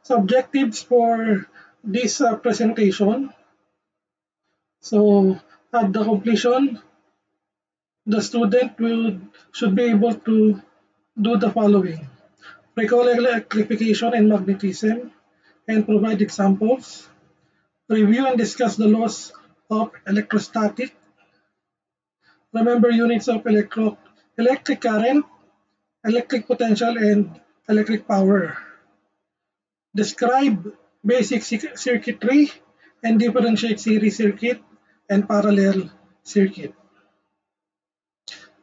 So objectives for this presentation. So at the completion, the student should be able to do the following: recall electrification and magnetism and provide examples, review and discuss the laws of electrostatic, remember units of electric current, electric potential, and electric power, describe basic circuitry and differentiate series circuit and parallel circuit.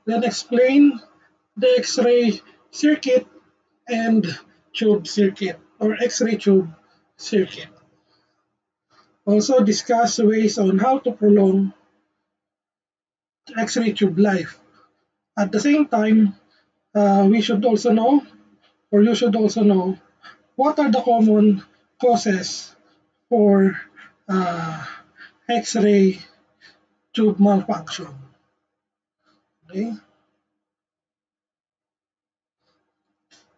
Then explain the X-ray circuit and tube circuit or X-ray tube circuit. Also discuss ways on how to prolong X-ray tube life. At the same time, we should also know, or you should also know, what are the common causes for X-ray tube malfunction. Okay?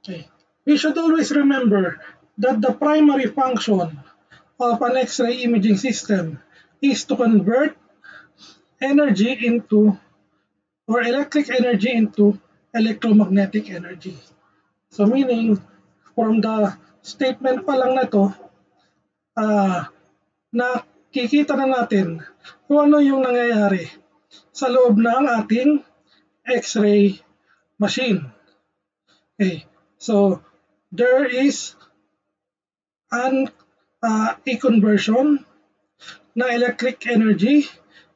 Okay. We should always remember that the primary function of an X-ray imaging system is to convert energy into, or electric energy into electromagnetic energy. So meaning, from the statement pa lang na to, nakikita na natin kung ano yung nangyayari sa loob ng ating X-ray machine. Okay, so there is a conversion na electric energy.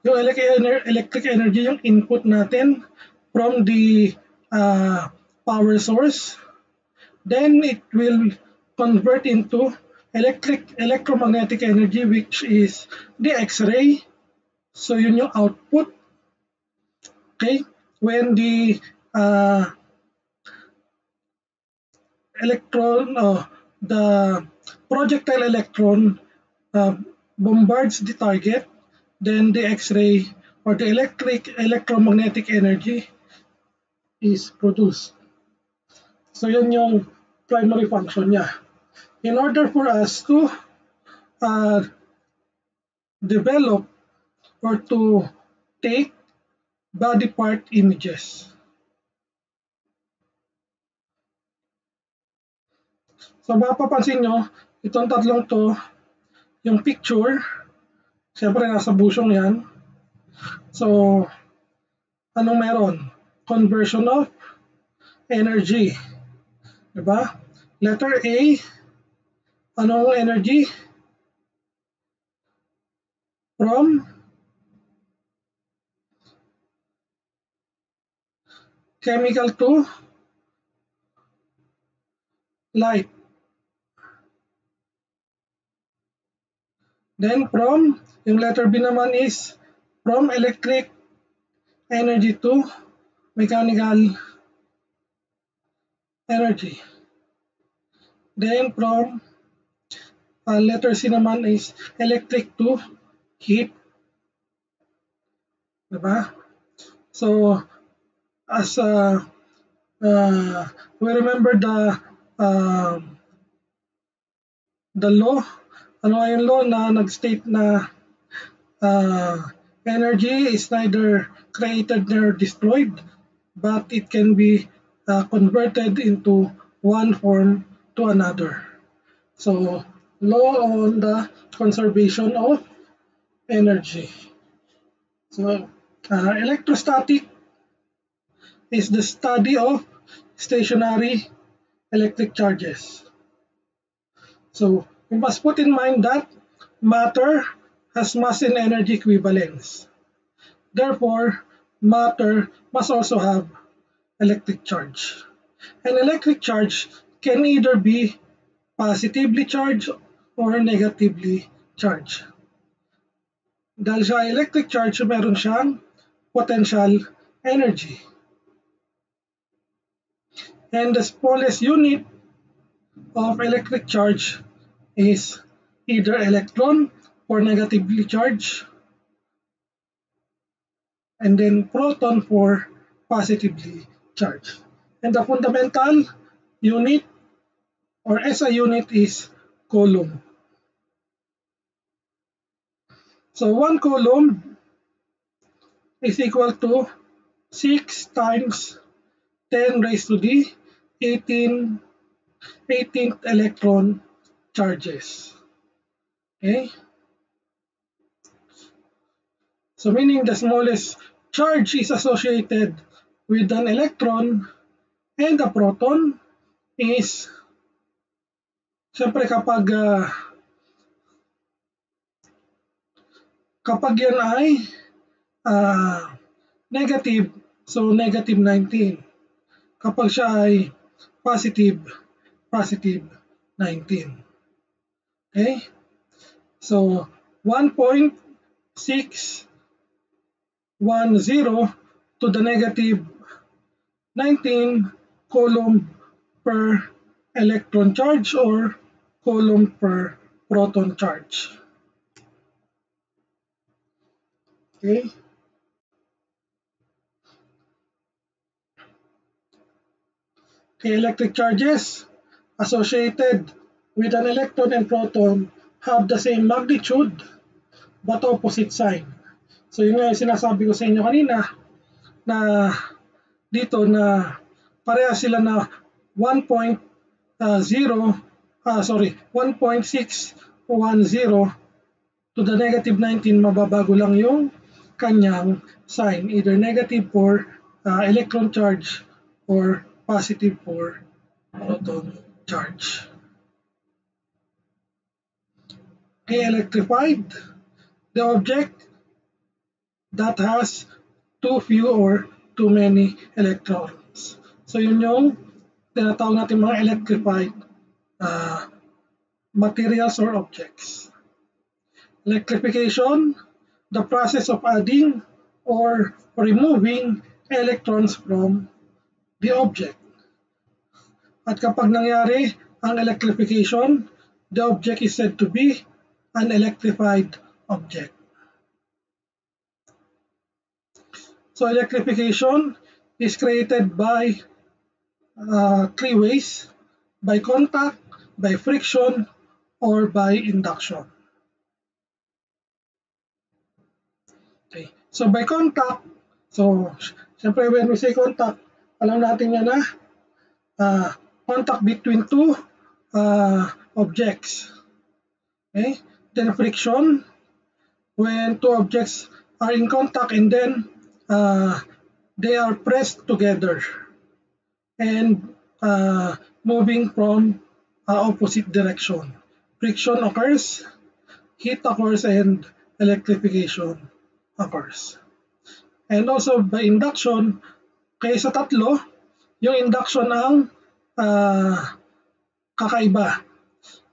Yung electric energy yung input natin from the power source. Then it will convert into electromagnetic energy, which is the X-ray. So yun yung output. Okay, when the the projectile electron bombards the target, then the X-ray or the electromagnetic energy is produced. So yun yung primary function niya. In order for us to develop or to take body part images. So mapapansin nyo, itong tatlong to, yung picture, siyempre nasa busyong yan. So, anong meron? Conversion of energy. Diba? Letter A, anong energy? From chemical to light. Then from, yung letter B naman is from electric energy to mechanical energy. Then from letter C naman is electric to heat. Diba? So, as we remember the law, ano yung law na nag-state na energy is neither created nor destroyed, but it can be converted into one form to another. So, law on the conservation of energy. So, electrostatic is the study of stationary electric charges. So, we must put in mind that matter has mass and energy equivalence. Therefore, matter must also have electric charge. An electric charge can either be positively charged or negatively charged. Dahil sa electric charge, meron siyang potential energy. And the smallest unit of electric charge is either electron for negatively charged, and then proton for positively charged. And the fundamental unit or SI unit is coulomb. So 1 coulomb is equal to 6 times 10 raised to the 18th electron charges. Okay? So meaning the smallest charge is associated with an electron and a proton is, siyempre kapag yan ay negative, so negative 19. Kapag siya ay positive, positive 19. Okay? So 1.610 to the negative 19 coulomb per electron charge or coulomb per proton charge. Okay? Okay, electric charges associated with an electron and proton have the same magnitude but opposite sign. So yun nga yung sinasabi ko sa inyo kanina na dito na pareha sila na 1.610 to the negative 19, mababago lang yung kanyang sign, either negative for electron charge or positive for proton charge. Okay, electrified, the object that has too few or too many electrons. So yun yung tinatawag natin mga electrified materials or objects. Electrification, the process of adding or removing electrons from the object. At kapag nangyari ang electrification, the object is said to be an electrified object. So electrification is created by 3 ways: by contact, by friction, or by induction. Okay. So by contact, so syempre when we say contact, alam natin yan na contact between two objects. Okay? Then friction, when two objects are in contact and then they are pressed together and moving from opposite direction. Friction occurs, heat occurs, and electrification occurs. And also by induction, kaya sa tatlo, yung induction ang kakaiba.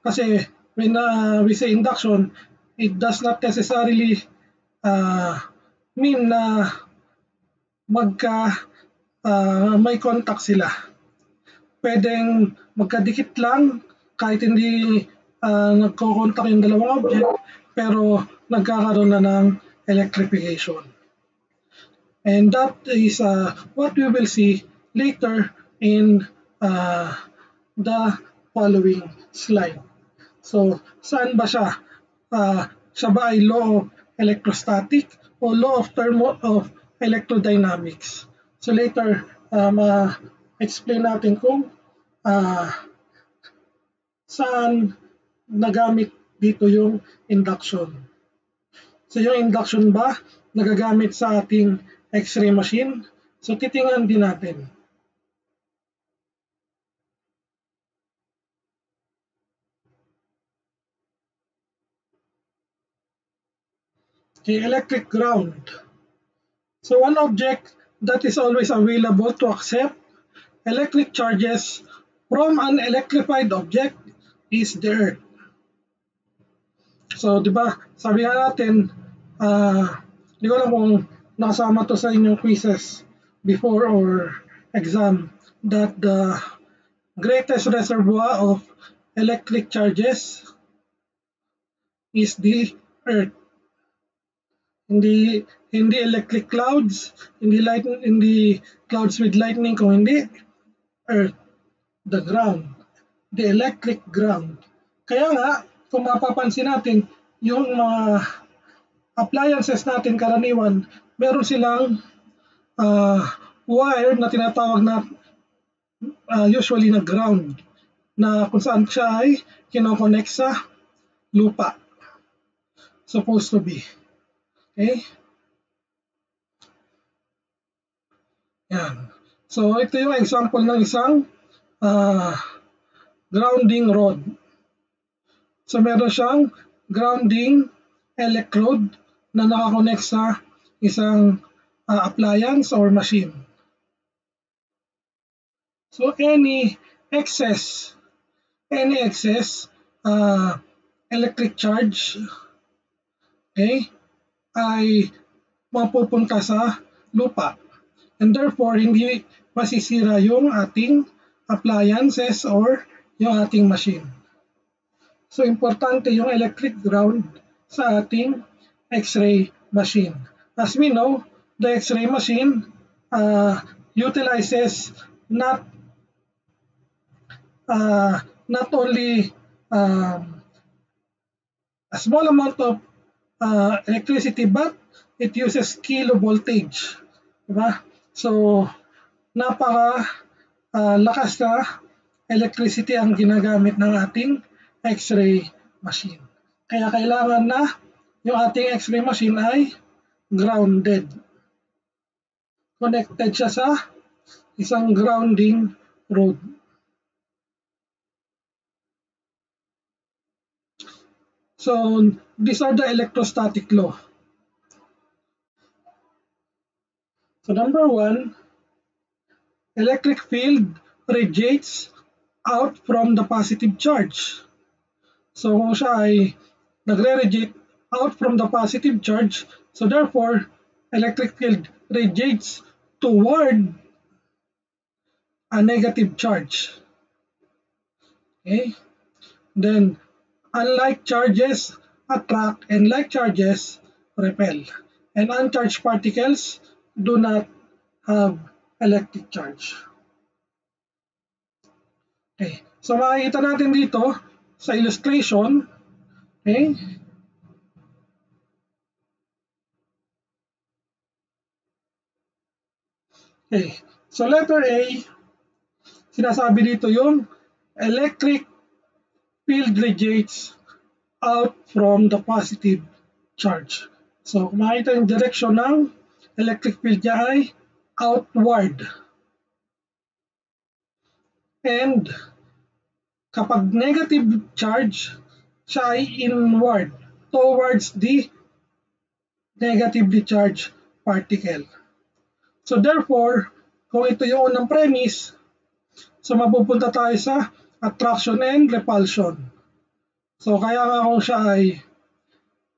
Kasi when we say induction, it does not necessarily mean na may contact sila. Pwedeng magkadikit lang kahit hindi nagko-contact yung dalawang object, pero nagkakaroon na ng electrification. And that is what we will see later in the following slide. So, saan ba siya? Siya ba ay law of electrostatic o law of electrodynamics? So later, explain natin kung saan nagamit dito yung induction. So yung induction ba nagagamit sa ating X-ray machine? So titingnan din natin. Okay, electric ground. So one object that is always available to accept electric charges from an electrified object is the Earth. So, di ba, sabi nga natin, di ko alam kung nakasama to sa inyong quizzes before or exam, that the greatest reservoir of electric charges is the Earth. Hindi electric clouds, hindi clouds with lightning, kung hindi Earth, the ground, the electric ground. Kaya nga, kung mapapansin natin, yung mga appliances natin karaniwan, meron silang wire na tinatawag na usually na ground, na kung saan siya ay kinoconnect sa lupa. Supposed to be. Okay? Yan. So, ito yung example ng isang grounding rod. So, meron siyang grounding electrode na nakakonect sa isang appliance or machine. So, any excess electric charge, okay, ay mapupunta sa lupa. And therefore, hindi masisira yung ating appliances or yung ating machine. So, importante yung electric ground sa ating X-ray machine. As we know, the X-ray machine utilizes not only a small amount of electricity, but it uses kilovoltage. Diba? So, napaka lakas na electricity ang ginagamit ng ating X-ray machine. Kaya kailangan na yung ating X-ray machine ay grounded. Connected siya sa isang grounding rod. So, these are the electrostatic law. So, number 1, electric field radiates out from the positive charge. So, kung siya ay nagre-radiate out from the positive charge, so therefore, electric field radiates toward a negative charge. Okay? Then, unlike charges attract and like charges repel. And uncharged particles do not have electric charge. Okay. So makikita natin dito sa illustration, okay? Okay. So letter A, sinasabi dito yung electric field radiates out from the positive charge. So kung makikita yung direction ng electric field niya ay outward. And kapag negative charge, siya ay inward towards the negatively charged particle. So therefore, kung ito yung unang premise, so mapupunta tayo sa attraction and repulsion. So kaya nga kung siya ay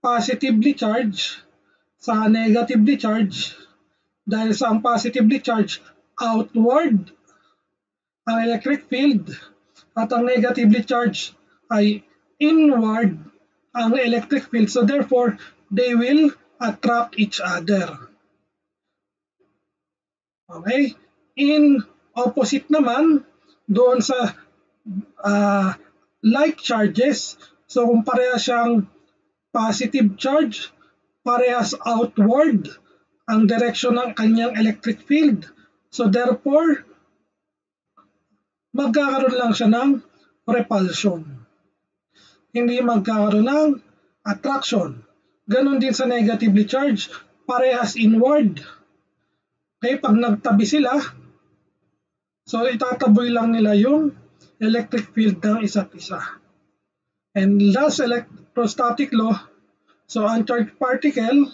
positively charged sa negatively charged, dahil sa ang positively charged outward ang electric field at ang negatively charged ay inward ang electric field. So therefore, they will attract each other. Okay? In opposite naman, doon sa like charges, so kung parehas siyang positive charge, parehas outward ang direction ng kanyang electric field. So therefore, magkakaroon lang siya ng repulsion. Hindi magkakaroon ng attraction. Ganon din sa negatively charged, parehas inward. Okay, pag nagtabi sila, so itataboy lang nila yung electric field ng isa't isa. And last electrostatic law, so uncharged particle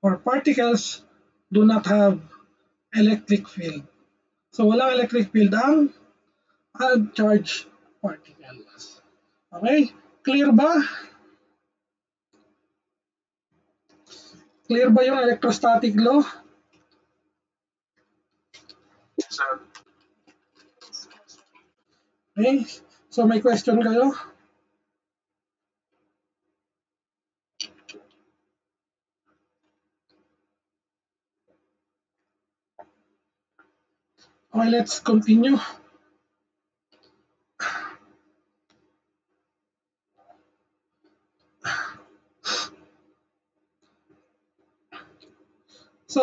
or particles do not have electric field. So walang electric field ang uncharged particles. Okay? Clear ba? Clear ba yung electrostatic law? Okay? So may question kayo? Okay, let's continue.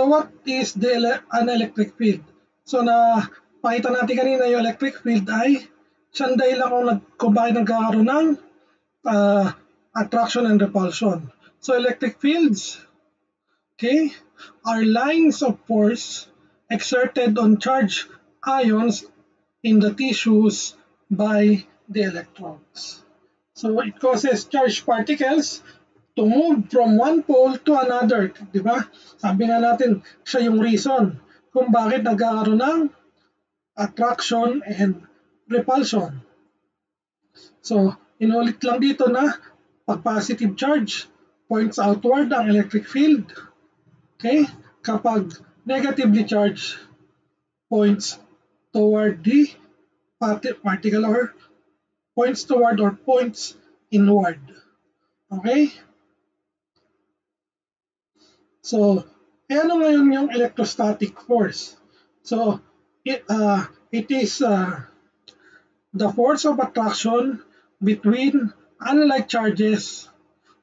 what is an electric field? So pakita natin kanina yung electric field ay siyang dahilan kung bakit nagkakaroon ng attraction and repulsion. So electric fields, okay, are lines of force exerted on charged ions in the tissues by the electrons. So it causes charged particles to move from one pole to another, di ba? Sabi nga natin, siya yung reason kung bakit nagkakaroon ng attraction and repulsion. So, inulit lang dito na pag positive charge points outward ang electric field. Okay? Kapag negatively charged points toward the particle or points toward or points inward. Okay? So, ano ngayon yung electrostatic force? So, it is the force of attraction between unlike charges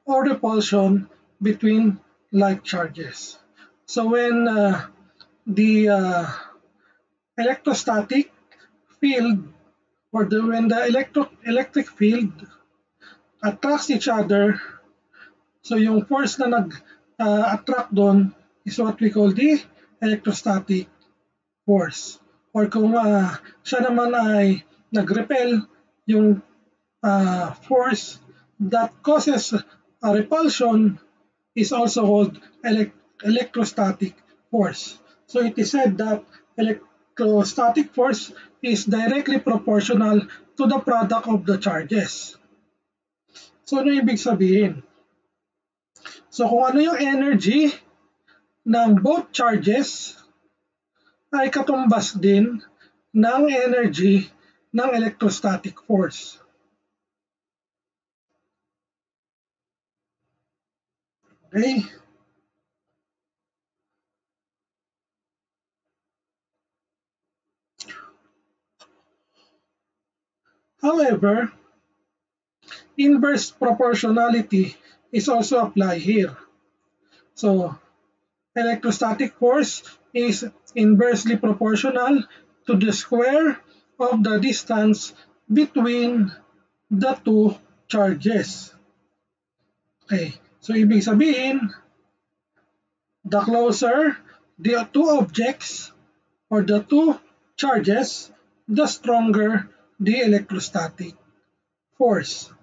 or repulsion between like charges. So when the electrostatic field or when the electric field attracts each other, so yung force na nag-attract doon is what we call the electrostatic force. Or kung siya naman ay nag-repel, yung force that causes a repulsion is also called electrostatic force. So it is said that electrostatic force is directly proportional to the product of the charges. So ano ibig sabihin? So kung ano yung energy ng both charges ay katumbas din ng energy ng electrostatic force. Okay? However, inverse proportionality is also applied here. So, electrostatic force is inversely proportional to the square of the distance between the two charges. Okay, so ibig sabihin, the closer the two objects or the two charges, the stronger the electrostatic force.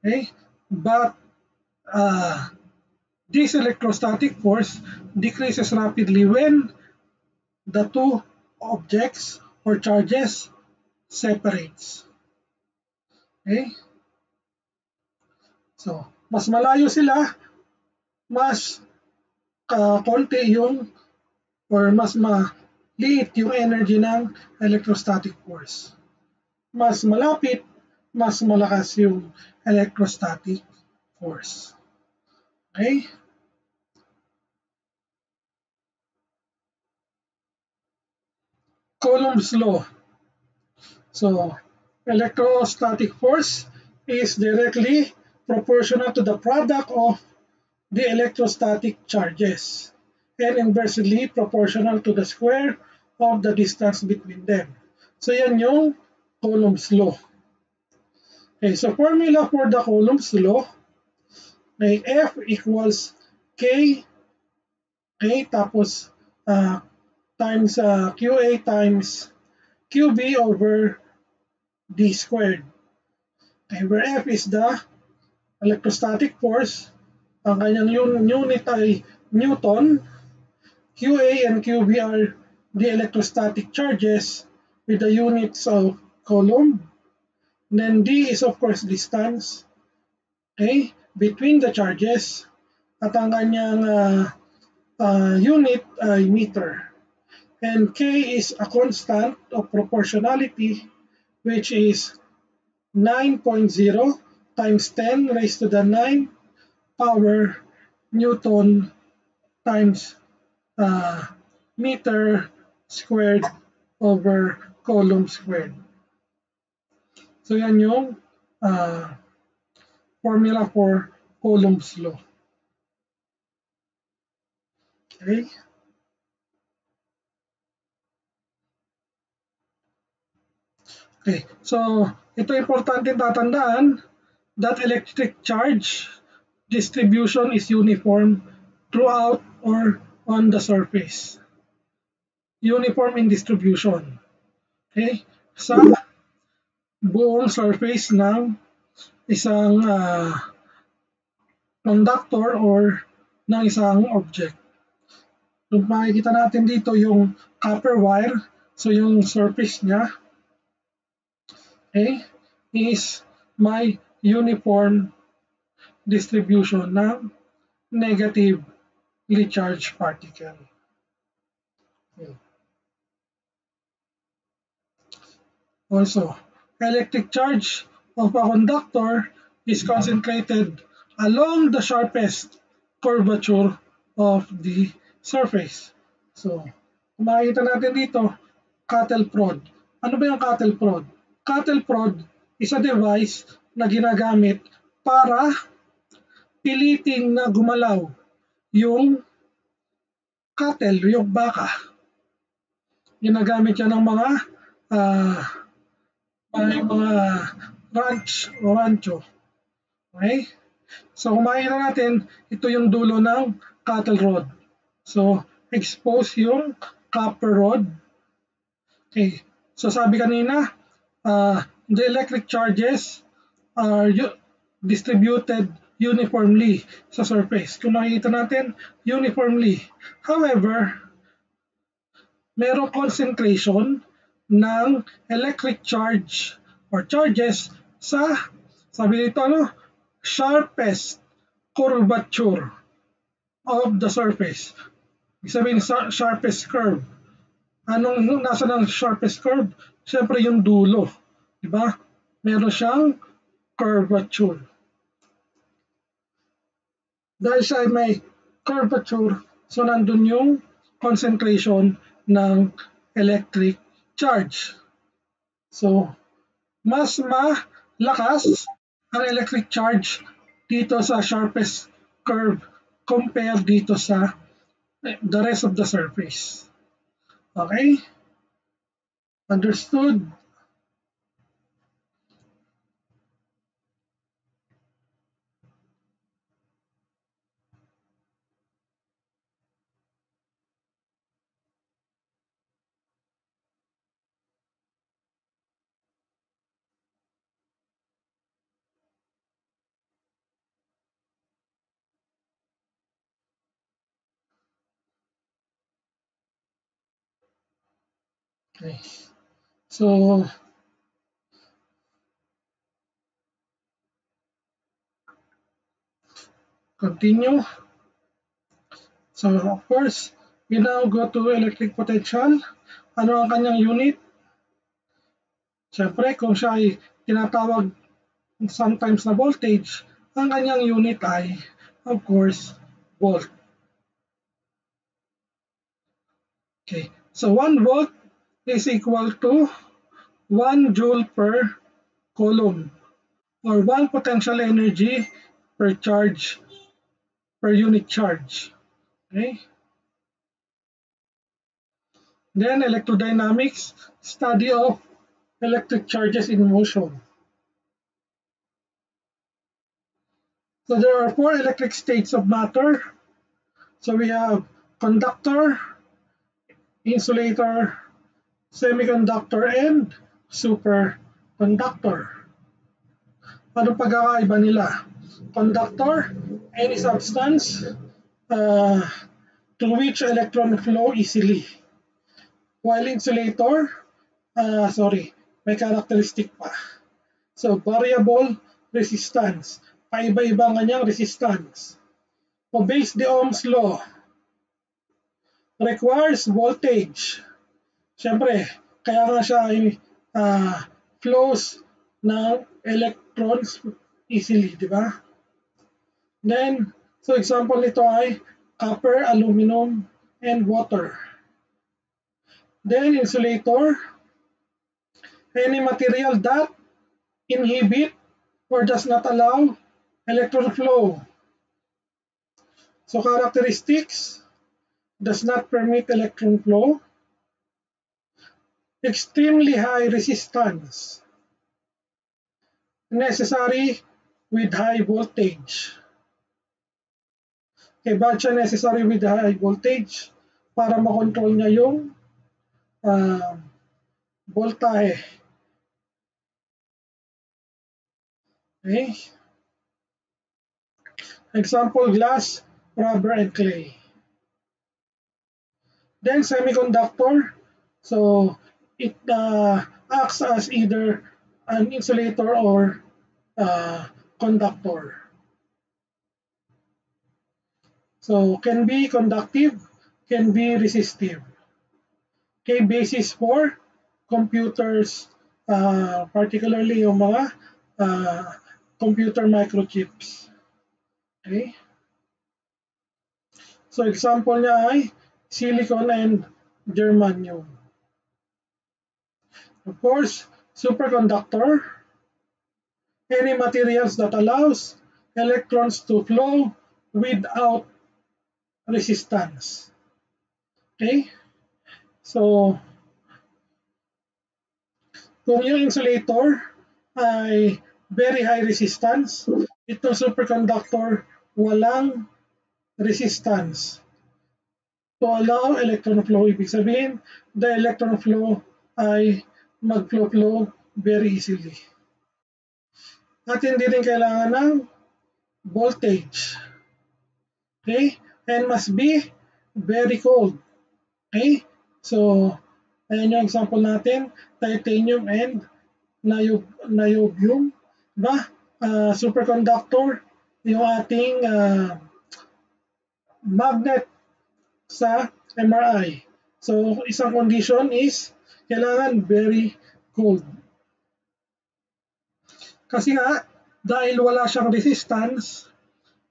Okay, but this electrostatic force decreases rapidly when the two objects or charges separates. Okay? So, mas malayo sila, mas konti yung or mas maliit yung energy ng electrostatic force. Mas malapit, mas malakas yung electrostatic force. Okay? Coulomb's law. So, electrostatic force is directly proportional to the product of the electrostatic charges and inversely proportional to the square of the distance between them. So yan yung Coulomb's law. Okay, so formula for the Coulomb's law may F equals K, tapos times QA times QB over D squared. Okay, where F is the electrostatic force, ang kanyang unit ay Newton, QA and QB are the electrostatic charges with the units of Coulomb. Then D is of course distance, okay, between the charges, at ang kanyang unit ay meter. And K is a constant of proportionality, which is 9.0 times 10 raised to the 9 power Newton times meter squared over Coulomb squared. So yan yung formula for Coulomb's law. Okay? Okay, so ito importante tatandaan that electric charge distribution is uniform throughout or on the surface. Uniform in distribution. Okay? Sa buong surface ng isang conductor or ng isang object. So, makikita natin dito yung copper wire. So, yung surface niya, okay, is may uniform distribution ng negatively charged particle. Okay. Also, electric charge of a conductor is concentrated along the sharpest curvature of the surface. So, kung makikita natin dito, cattle prod. Ano ba yung cattle prod? Cattle prod is a device na ginagamit para piliting na gumalaw yung cattle, yung baka. Ginagamit yan ng mga uh, mga ranch o rancho. Okay? So kung makikita natin, ito yung dulo ng cattle rod. So expose yung copper rod. Okay. So sabi kanina, the electric charges are distributed uniformly sa surface. Kung makikita natin, uniformly. However, merong concentration ng electric charge or charges sa, sabi dito, sharpest curvature of the surface. Ibig sabihin, sharpest curve. Anong nasa ng sharpest curve? Siyempre yung dulo. Diba? Meron siyang curvature. Dahil siya ay may curvature, so nandun yung concentration ng electric charge. So, mas malakas ang electric charge dito sa sharpest curve compared dito sa the rest of the surface. Okay? Understood? Okay. So, continue. So, of course, we now go to electric potential. Ano ang kanyang unit? Siyempre, kung siya ay tinatawag sometimes na voltage, ang kanyang unit ay, of course, volt. Okay, so 1 volt is equal to 1 joule per coulomb or 1 potential energy per charge per unit charge. Okay? Then electrodynamics, study of electric charges in motion. So there are 4 electric states of matter. So we have conductor, insulator, semiconductor, and superconductor. Anong pagkakaiba nila? Conductor, any substance through which electron flow easily. While insulator, may characteristic pa. So, variable resistance. Paiba-iba ang kanyang resistance. Obeys the Ohm's law. Requires voltage. Siyempre, kaya nga siya ay flows ng electrons easily, di ba? Then, so example nito ay copper, aluminum, and water. Then, insulator, any material that inhibit or does not allow electron flow. So characteristics, does not permit electron flow, extremely high resistance, necessary with high voltage. Okay, bakit siya necessary with high voltage? Para makontrol niya yung uh, voltahe. Okay? Example, glass, rubber, and clay. Then semiconductor, so it acts as either an insulator or conductor. So can be conductive, can be resistive. Okay, basis for computers, particularly yung mga computer microchips. Okay? So example niya ay silicon and germanium. Of course, superconductor, any materials that allows electrons to flow without resistance. Okay? So, kung yung insulator ay very high resistance, itong superconductor walang resistance to allow electron flow. Ibig sabihin, the electron flow ay mag-flow very easily. At hindi rin kailangan ng voltage. Okay? And must be very cold. Okay? So, ayan yung example natin, titanium and niobium. Diba? Superconductor, yung ating magnet sa MRI. So, isang condition is kailangan very cold. Kasi nga, dahil wala siyang resistance,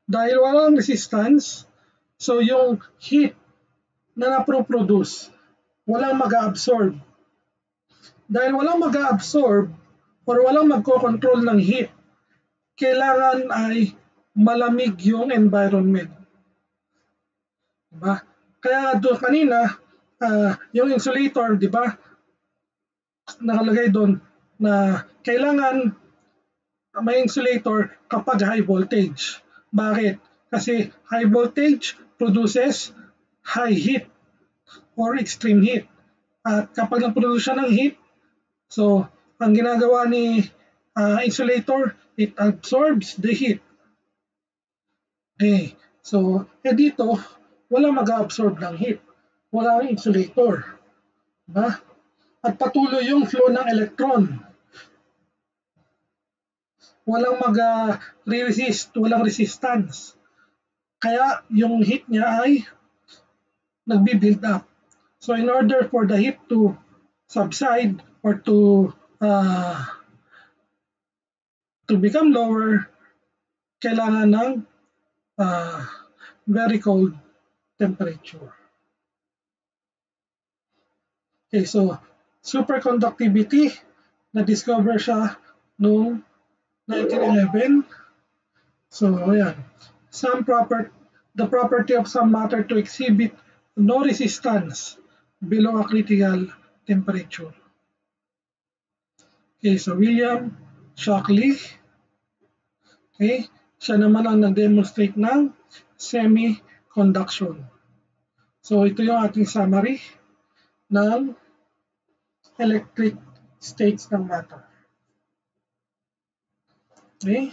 dahil walang resistance, so yung heat na naproproduce, walang mag-absorb. Dahil walang mag-absorb or walang magko-control ng heat, kailangan ay malamig yung environment. Diba? Kaya doon kanina, yung insulator, di ba, nakalagay doon na kailangan may insulator kapag high voltage. Bakit? Kasi high voltage produces high heat or extreme heat. At kapag nag-produce siya ng heat, so ang ginagawa ni insulator, it absorbs the heat. Okay. So, dito, wala mag-absorb ng heat. Wala ang insulator. Diba? At patuloy yung flow ng electron. Walang mag-resist, walang resistance. Kaya yung heat niya ay nagbi-build up. So in order for the heat to subside or to become lower, kailangan ng uh, very cold temperature. Okay, so superconductivity, na-discover siya noong 1911. So, ayan. The property of some matter to exhibit no resistance below a critical temperature. Okay, so William Shockley, okay, siya naman ang nag-demonstrate ng semi-conduction. So, ito yung ating summary ng electric states ng matter. Okay?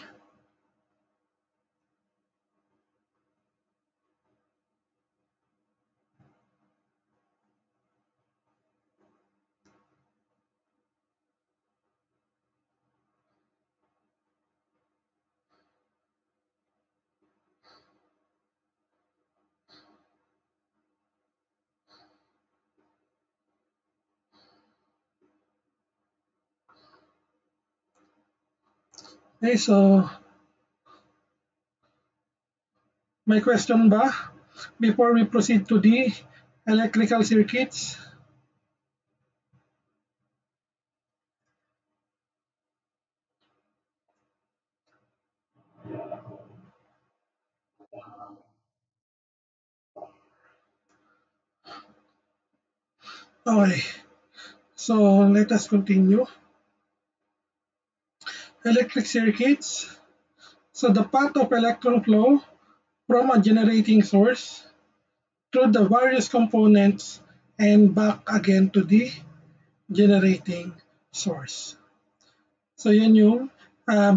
Okay, so may question ba before we proceed to the electrical circuits? Okay, so let us continue. Electric circuits. So the path of electron flow from a generating source through the various components and back again to the generating source. So yan yung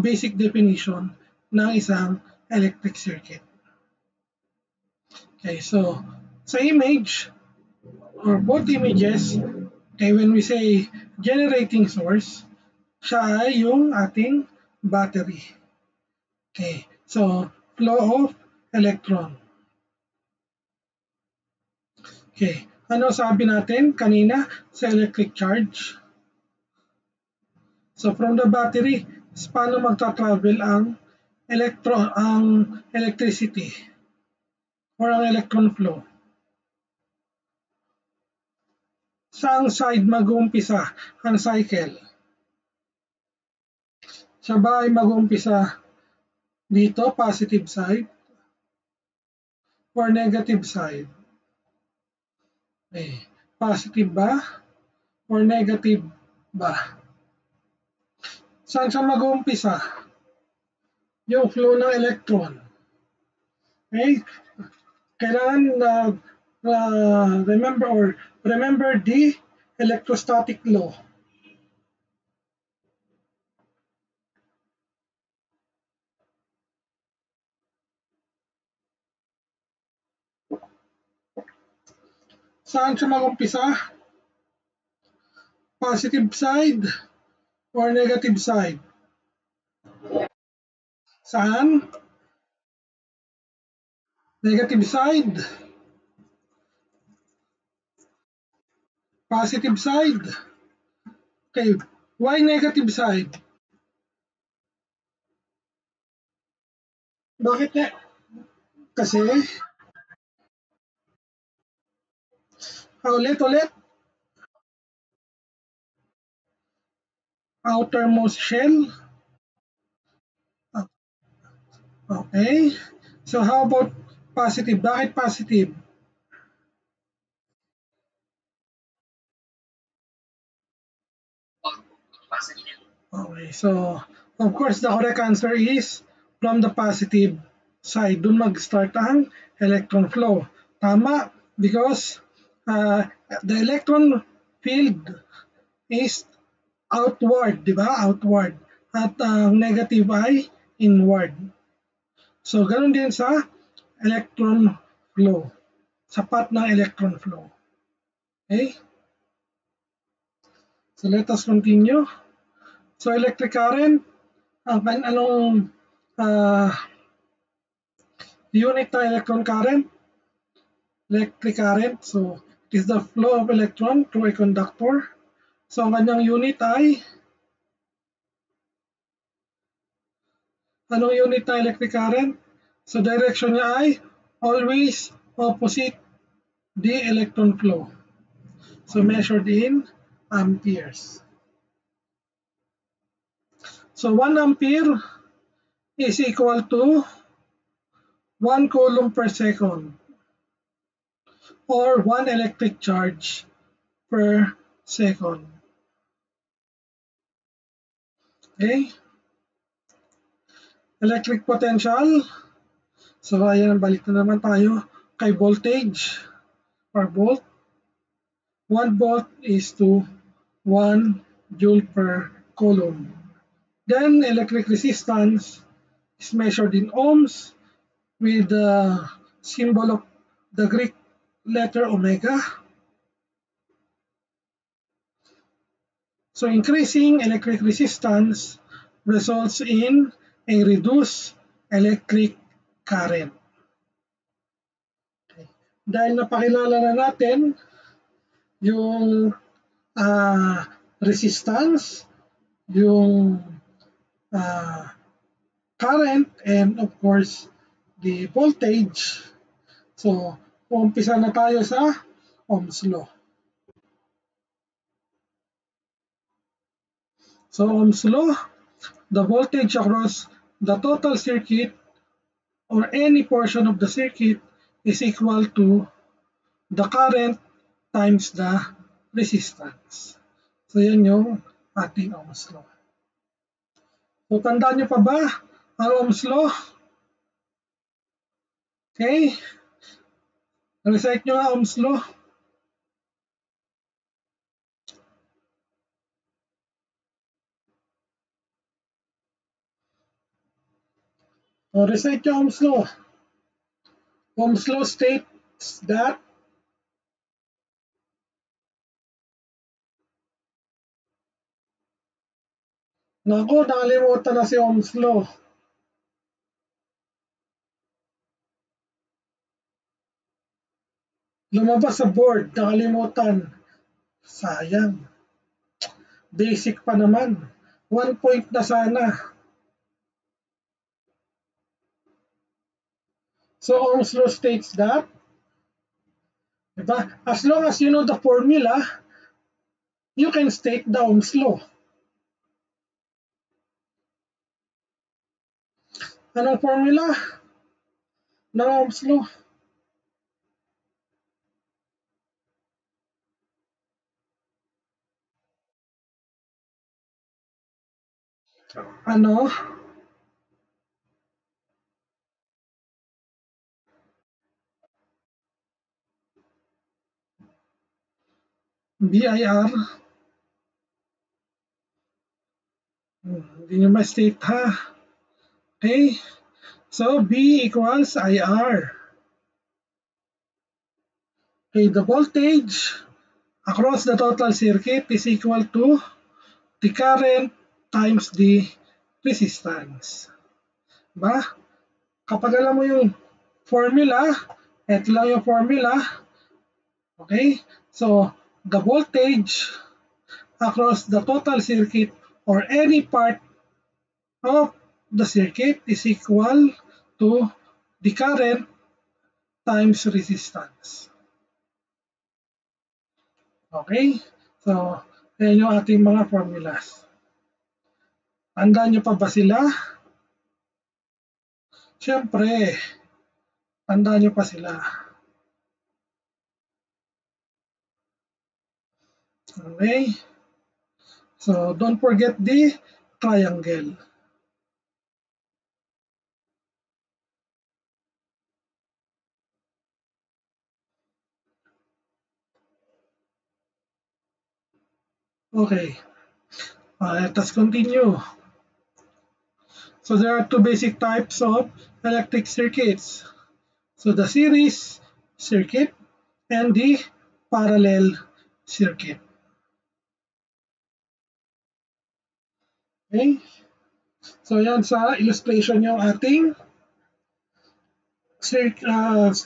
basic definition ng isang electric circuit. Okay, so sa image or both images, okay, when we say generating source, siya ay yung ating battery. Okay, so flow of electron. Okay, ano sabi natin kanina sa electric charge? So from the battery, paano magta-travel ang electricity or ang electron flow? Saang side mag-uumpisa ang cycle? Siya ba ay mag-uumpisa dito, positive side or negative side? Okay, positive ba or negative ba? Saan siya mag-uumpisa? Yung flow ng electron. Okay? Kailangan remember the electrostatic law. Saan siya mag-umpisa? Positive side or negative side? Saan? Negative side. Positive side. Okay, why negative side? Bakit ne? Kasi, ulit, outermost shell. Okay, so how about positive? Bakit positive? Okay, so of course the correct answer is from the positive side. Doon mag-start ang electron flow. Tama, because the electron field is outward, di ba? Outward. At ang negative ay inward. So, ganun din sa electron flow. Sa path ng electron flow. Okay? So, let us continue. So, electric current, anong unit ng electron current? Electric current, so it is the flow of electron through a conductor. So, ang kanyang unit ay anong unit ng electric current? So, direction niya ay always opposite the electron flow. So, measured in amperes. So, 1 ampere is equal to 1 coulomb per second or 1 electric charge per second. Okay? Electric potential. So, ayan, balik na naman tayo kay voltage or volt. 1 volt is to 1 joule per coulomb. Then, electric resistance is measured in ohms with the symbol of the Greek letter omega. So, increasing electric resistance results in a reduced electric current. Okay. Dahil napakilala na natin yung resistance, yung current, and of course, the voltage. So, umpisa na tayo sa Ohm's Law. So, Ohm's Law, the voltage across the total circuit or any portion of the circuit is equal to the current times the resistance. So yan yung ating Ohm's law. So tandaan nyo pa ba ang Ohm's law? Okay? Recite nyo nga Ohm's law. So recite nyo Ohm's law. Ohm's law states that Naku, nakalimutan na si Ohm's law. Lumabas sa board, nakalimutan. Sayang. Basic pa naman. 1 point na sana. So Ohm's law states that, diba? As long as you know the formula, you can state the Ohm's law. Anong formula ng Ohm's law? Ano? BIR? Hindi nyo ma-state ha. Okay? So B equals IR. Okay, the voltage across the total circuit is equal to the current times the resistance. Diba? Kapag alam mo yung formula, ito lang yung formula. Okay? So, the voltage across the total circuit or any part of the circuit is equal to the current times resistance. Okay? So, yan yung ating mga formulas. Tandaan nyo pa ba sila? Siyempre, tandaan nyo pa sila. Okay? So, don't forget the triangle. Okay. Let us continue. So there are two basic types of electric circuits. So the series circuit and the parallel circuit. Okay? So yan sa illustration yung ating circuits.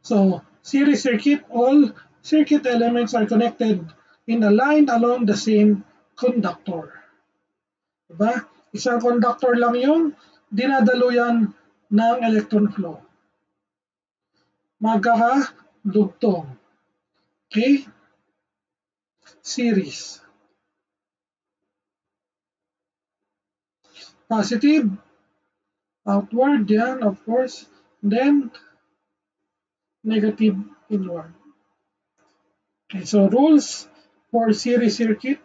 So series circuit, all circuit elements are connected in a line along the same conductor. Diba? Isang conductor lang yung dinadaluyan ng electron flow. Magkakadugtong. Okay? Series. Positive, outward, yan, of course. Then, negative, inward. Okay, so rules for series circuit.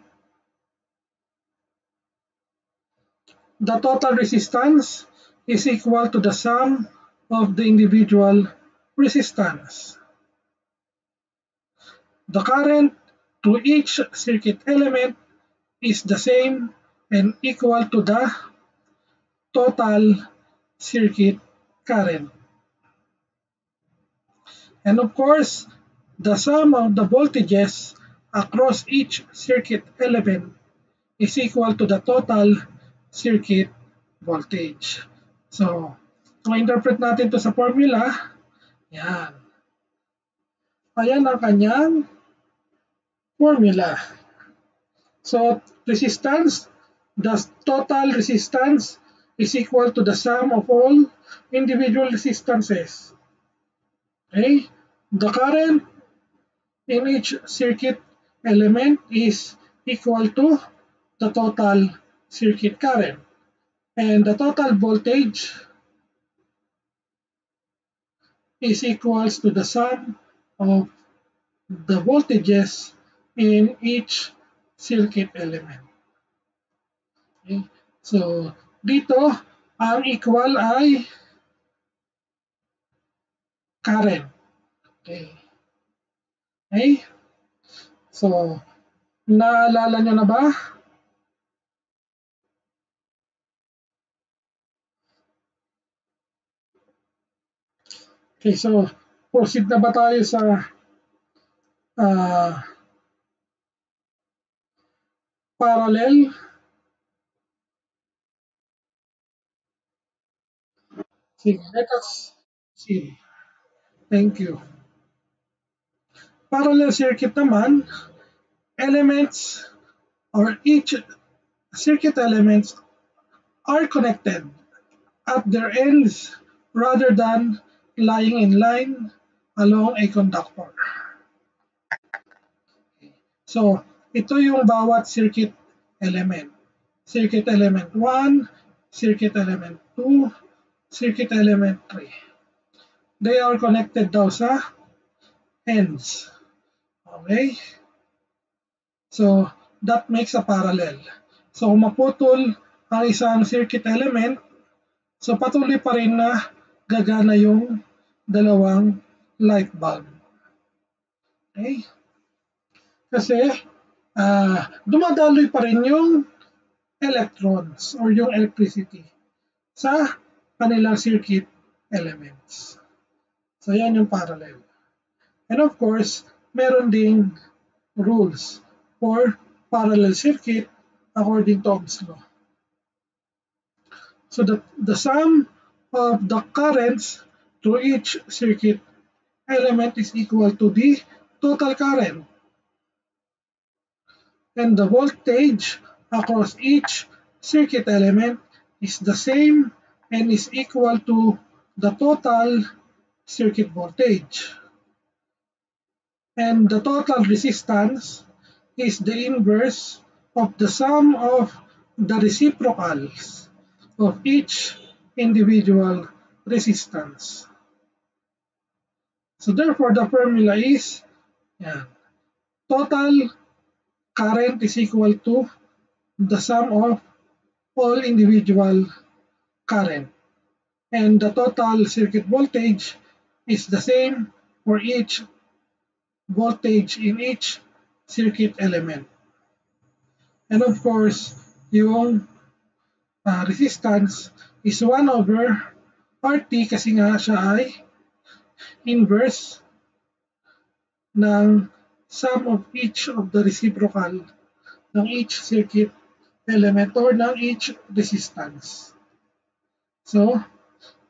The total resistance is equal to the sum of the individual resistance. The current to each circuit element is the same and equal to the total circuit current. And of course, the sum of the voltages across each circuit element is equal to the total circuit voltage. So, kung interpret natin to sa formula, yan. Ayan ang kanyang formula. So, resistance, the total resistance is equal to the sum of all individual resistances. Okay? The current in each circuit element is equal to the total circuit current. And the total voltage is equals to the sum of the voltages in each circuit element. Okay? So, dito, ang equal ay current. Okay. Okay? So, naalala nyo na ba? Okay, so proceed na ba tayo sa uh, parallel? Sige, let us see. Thank you. Parallel circuit naman, elements or each circuit elements are connected at their ends rather than lying in line along a conductor. So, ito yung bawat circuit element. Circuit element 1, circuit element 2, circuit element 3. They are connected daw sa ends. Okay? So, that makes a parallel. So, kung maputol ang isang circuit element, so patuloy pa rin na gagana yung dalawang light bulb. Okay? Kasi dumadaloy pa rin yung electrons or yung electricity sa kanilang circuit elements. So, yan yung parallel. And of course, meron ding rules for parallel circuit according to Ohm's law. So the sum of the currents through each circuit element is equal to the total current. And the voltage across each circuit element is the same and is equal to the total circuit voltage. And the total resistance is the inverse of the sum of the reciprocals of each individual resistance. So therefore, the formula is total current is equal to the sum of all individual current. And the total circuit voltage is the same for each voltage in each circuit element. And of course, yung resistance is 1 over RT kasi nga siya ay inverse ng sum of each of the reciprocal ng each circuit element or ng each resistance. So,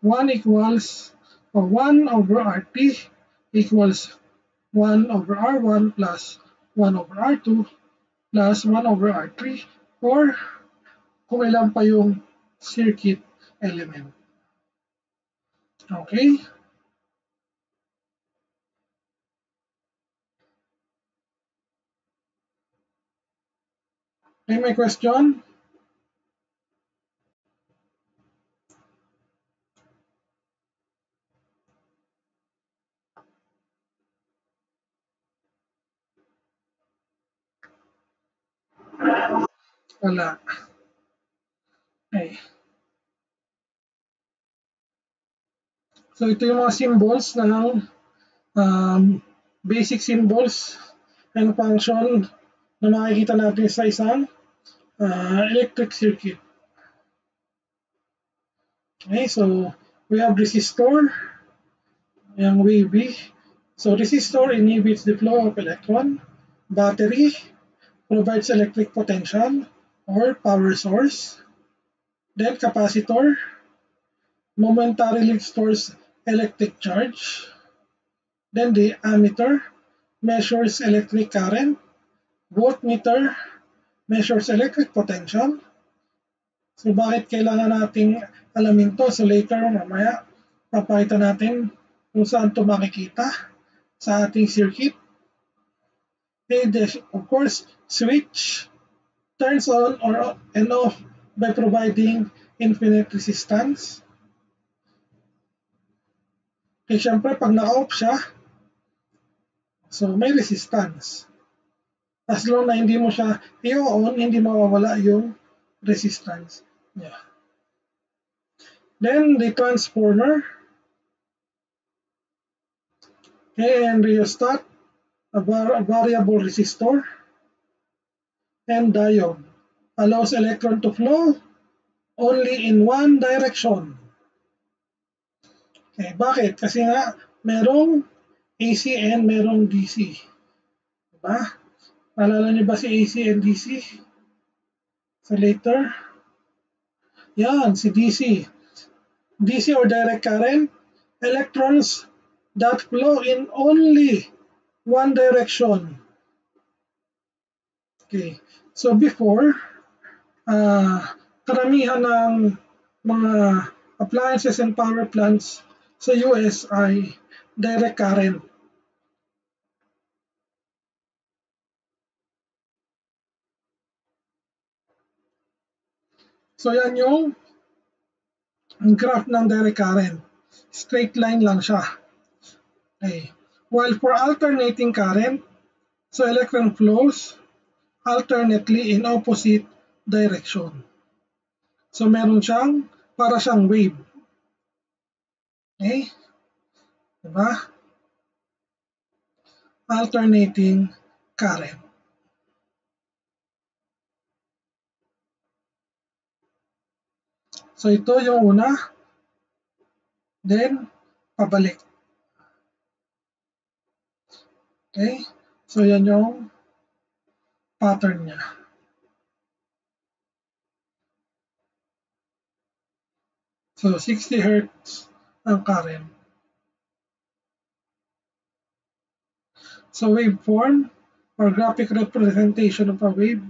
1 equals or 1 over RT equals 1 over R1 plus 1 over R2 plus 1 over R3 or kung ilan pa yung circuit element. Okay? May question? Wala. Okay. So ito yung mga symbols ng basic symbols and function na makikita natin sa isang electric circuit. Okay, so we have resistor, yung wavy. So resistor inhibits the flow of electron. Battery provides electric potential or power source. Then capacitor momentarily stores electric charge. Then the ammeter measures electric current. Voltmeter measures electric potential. So bakit kailangan nating alamin to? So later, mamaya, papakita natin kung saan to makikita sa ating circuit. Okay, of course, switch turns on or and off by providing infinite resistance. Okay, syempre, pag na-off siya, So, may resistance. As long na hindi mo siya i-on, hindi mawawala yung resistance niya. Then, the transformer, okay, and rheostat, a variable resistor, and diode allows electron to flow only in one direction. Okay, bakit? Kasi nga, merong AC and merong DC. Diba? Naalala niyo ba si AC and DC? So later, yan, si DC. DC or direct current, electrons that flow in only one direction. Okay, so before, karamihan ng mga appliances and power plants sa US ay direct current. So yan yung graph ng direct current. Straight line lang siya. Okay. While for alternating current, so electron flows alternately in opposite direction. So meron siyang para siyang wave. Okay? Diba? Alternating current. So ito yung una, then pabalik. Okay? So yan yung pattern niya. So 60 Hz ang current. So waveform or graphic representation of a wave.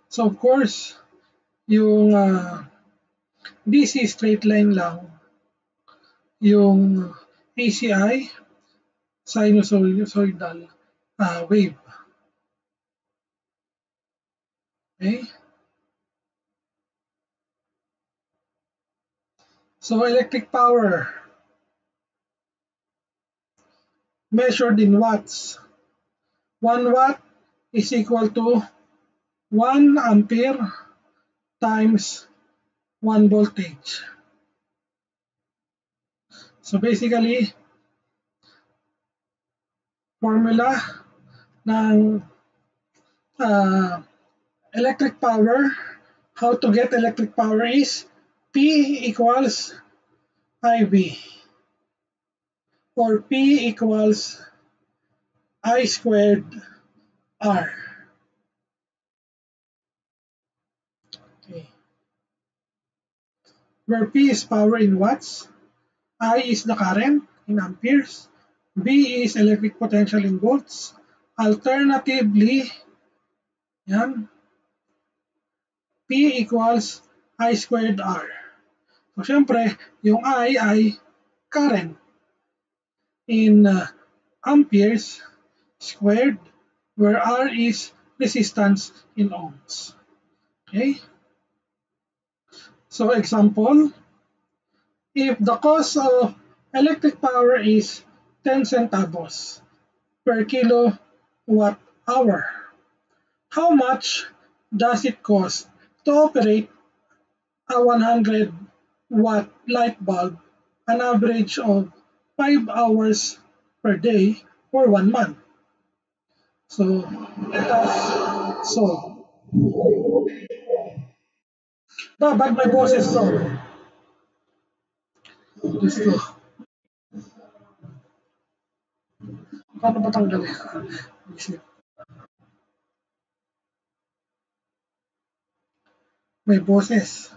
So of course, yung DC straight line lang, yung ACI sinusoidal wave. Okay? So electric power measured in watts. 1 watt is equal to 1 ampere times 1 voltage. So basically, formula ng electric power, how to get electric power is P equals IV or P equals I squared R. Okay. Where P is power in watts, I is the current in amperes, V is electric potential in volts. Alternatively, yan, P equals I squared R. So, syempre, yung I ay current in amperes squared, where R is resistance in ohms. Okay? So, example, if the cost of electric power is 10 centavos per kilowatt hour, how much does it cost to operate a 100-watt light bulb an average of 5 hours per day for 1 month? So, let us solve. Ba't may boses to? Diyos ko. Paano ba tanggalin? Isip. May boses.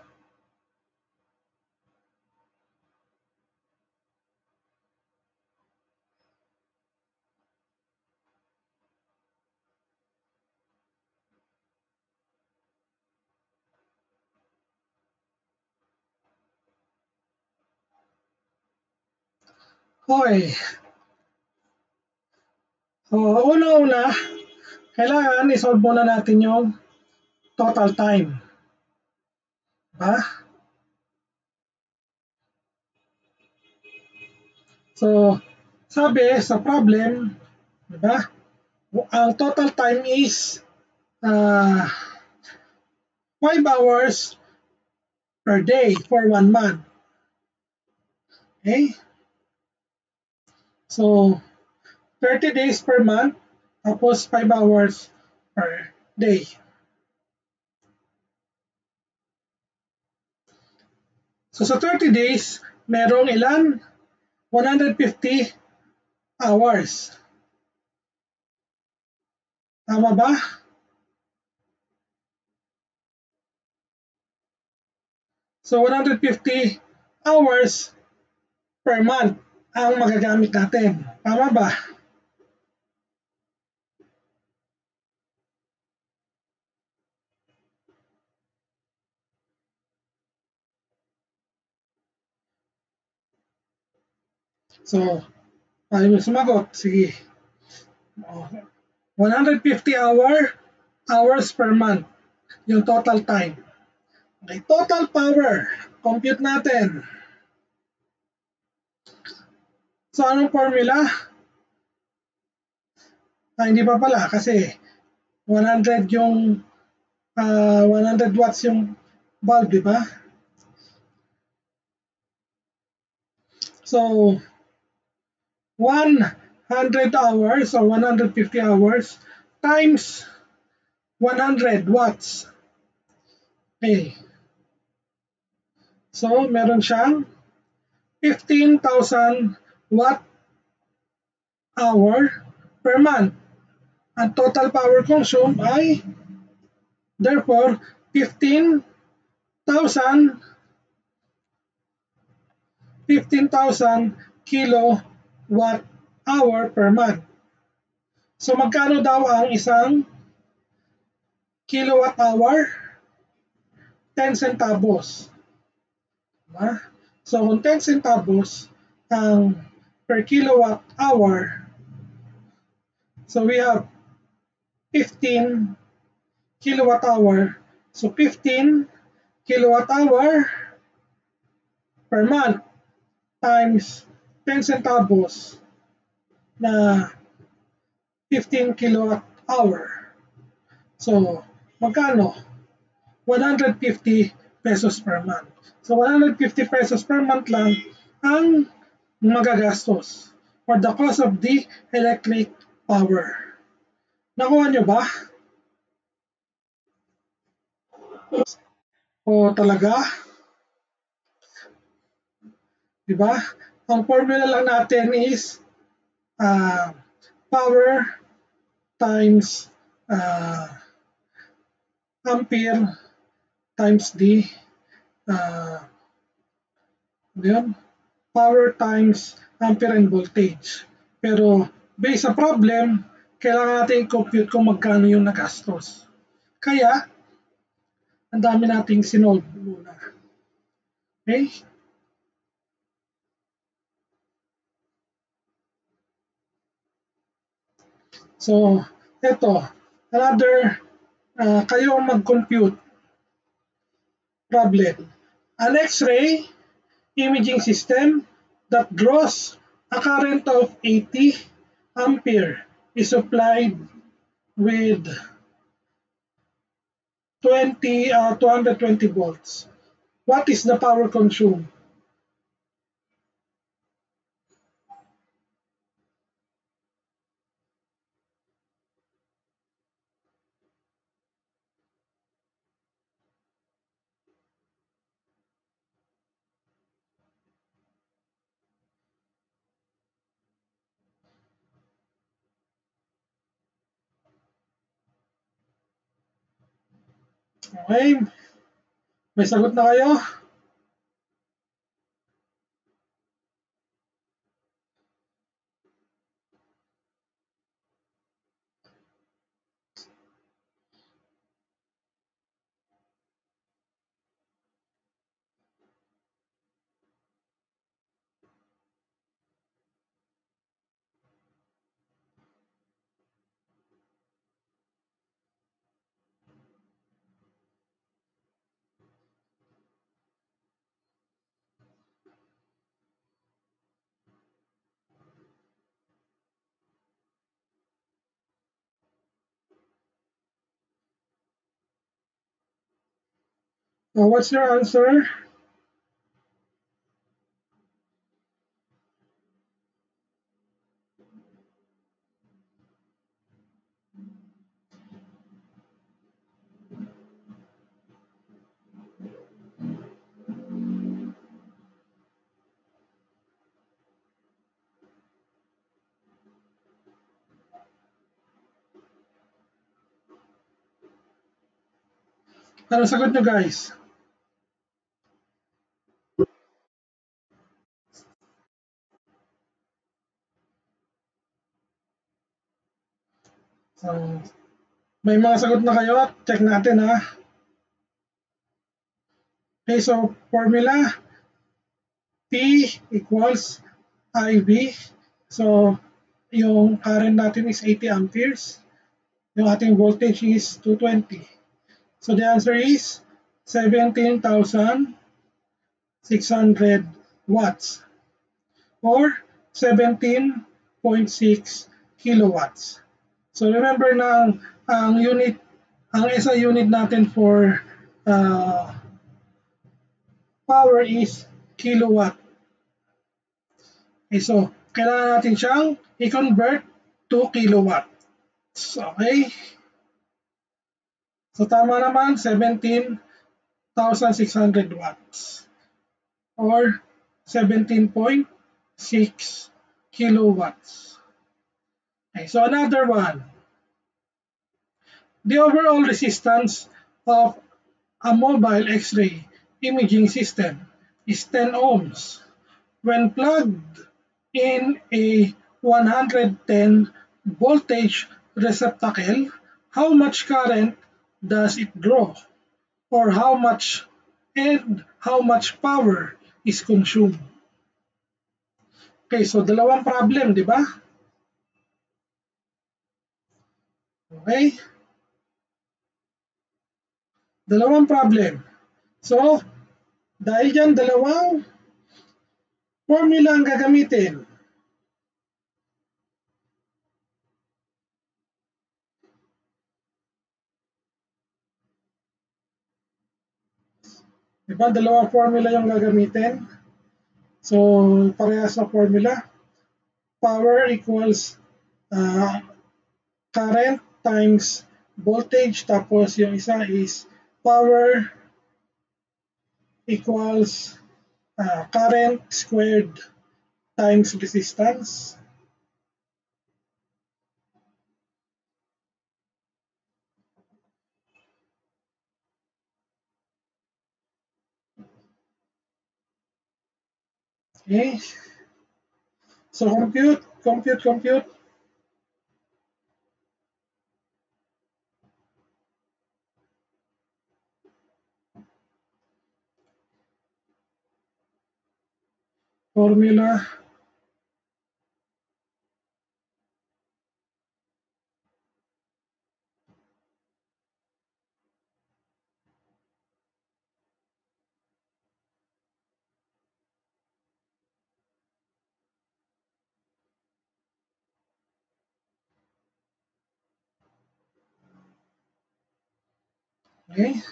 Okay. So, una-una, kailangan isolve muna natin yung total time. Diba? So, sabi sa problem, Diba? Ang total time is uh, 5 hours per day for 1 month. Okay? So, 30 days per month, tapos 5 hours per day. So, sa 30 days, merong ilan? 150 hours. Tama ba? So, 150 hours per month ang magagamit natin. Tama ba? So, ayaw mo sumagot. Sige. 150 hours per month yung total time. Okay, total power. Compute natin. So, anong formula? Hindi pa pala kasi 100 yung 100 watts yung bulb, di ba? So, 100 hours or 150 hours times 100 watts. Okay. So, meron siyang 15,000 watt hour per month. Ang total power consumed ay therefore 15,000 kilowatt hour per month. So magkano daw ang isang kilowatt hour? 10 centavos. Diba? So kung 10 centavos ang per kilowatt hour, so we have 15 kilowatt hour. So 15 kilowatt hour per month times 10 centavos na 15 kilowatt hour. So, magkano? 150 pesos per month. So, 150 pesos per month lang ang magagastos for the cost of the electric power. Nakuha nyo ba? O talaga? Diba? Ang formula lang natin is power times ampere times the uh, yun, power times ampere and voltage. Pero based sa problem, kailangan natin i-compute kung magkano yung nagastos. Kaya, ang dami nating sinolve muna. Okay? So, ito, another, kayo mag-compute problem. An X-ray imaging system that draws a current of 80 ampere is supplied with 220 volts. What is the power consumed? Okay, may sagot na kayo? What's your answer? Ano sagot nyo guys? So, may mga sagot na kayo. Check natin ha. Okay, so formula P equals IV. So, yung current natin is 80 amperes. Yung ating voltage is 220. So, the answer is 17,600 watts or 17.6 kilowatts. So, remember na ang unit, ang SI unit natin for power is kilowatt. Okay, so, kailangan natin siyang i-convert to kilowatts. Okay? So, tama naman, 17,600 watts or 17.6 kilowatts. Okay, so another one. The overall resistance of a mobile X-ray imaging system is 10 ohms. When plugged in a 110 voltage receptacle, how much current does it draw? Or how much power is consumed? Okay, so dalawang problem, di ba? Okay? Dalawang problem. So, dahil dyan, dalawang formula ang gagamitin. Di ba? Dalawang formula yung gagamitin. So, parehas na formula. Power equals current times voltage. Tapos yung isa is power equals current squared times resistance. Okay. So compute. Formula. Okay.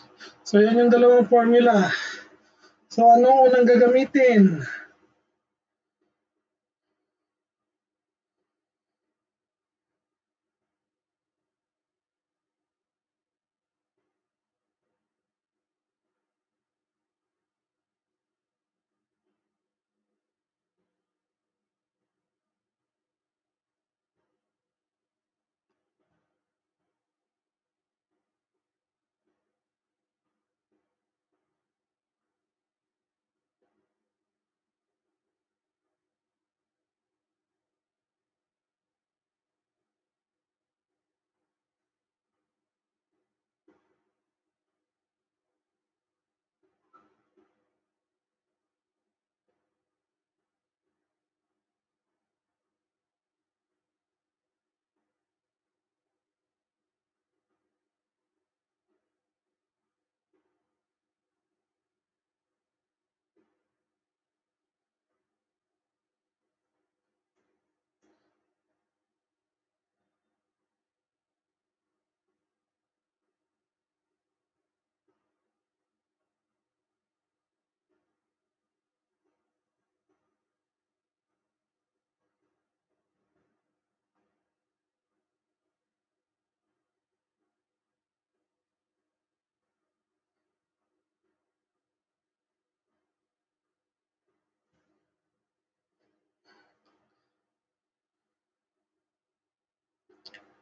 So yan yung dalawang formula. So anong unang gagamitin?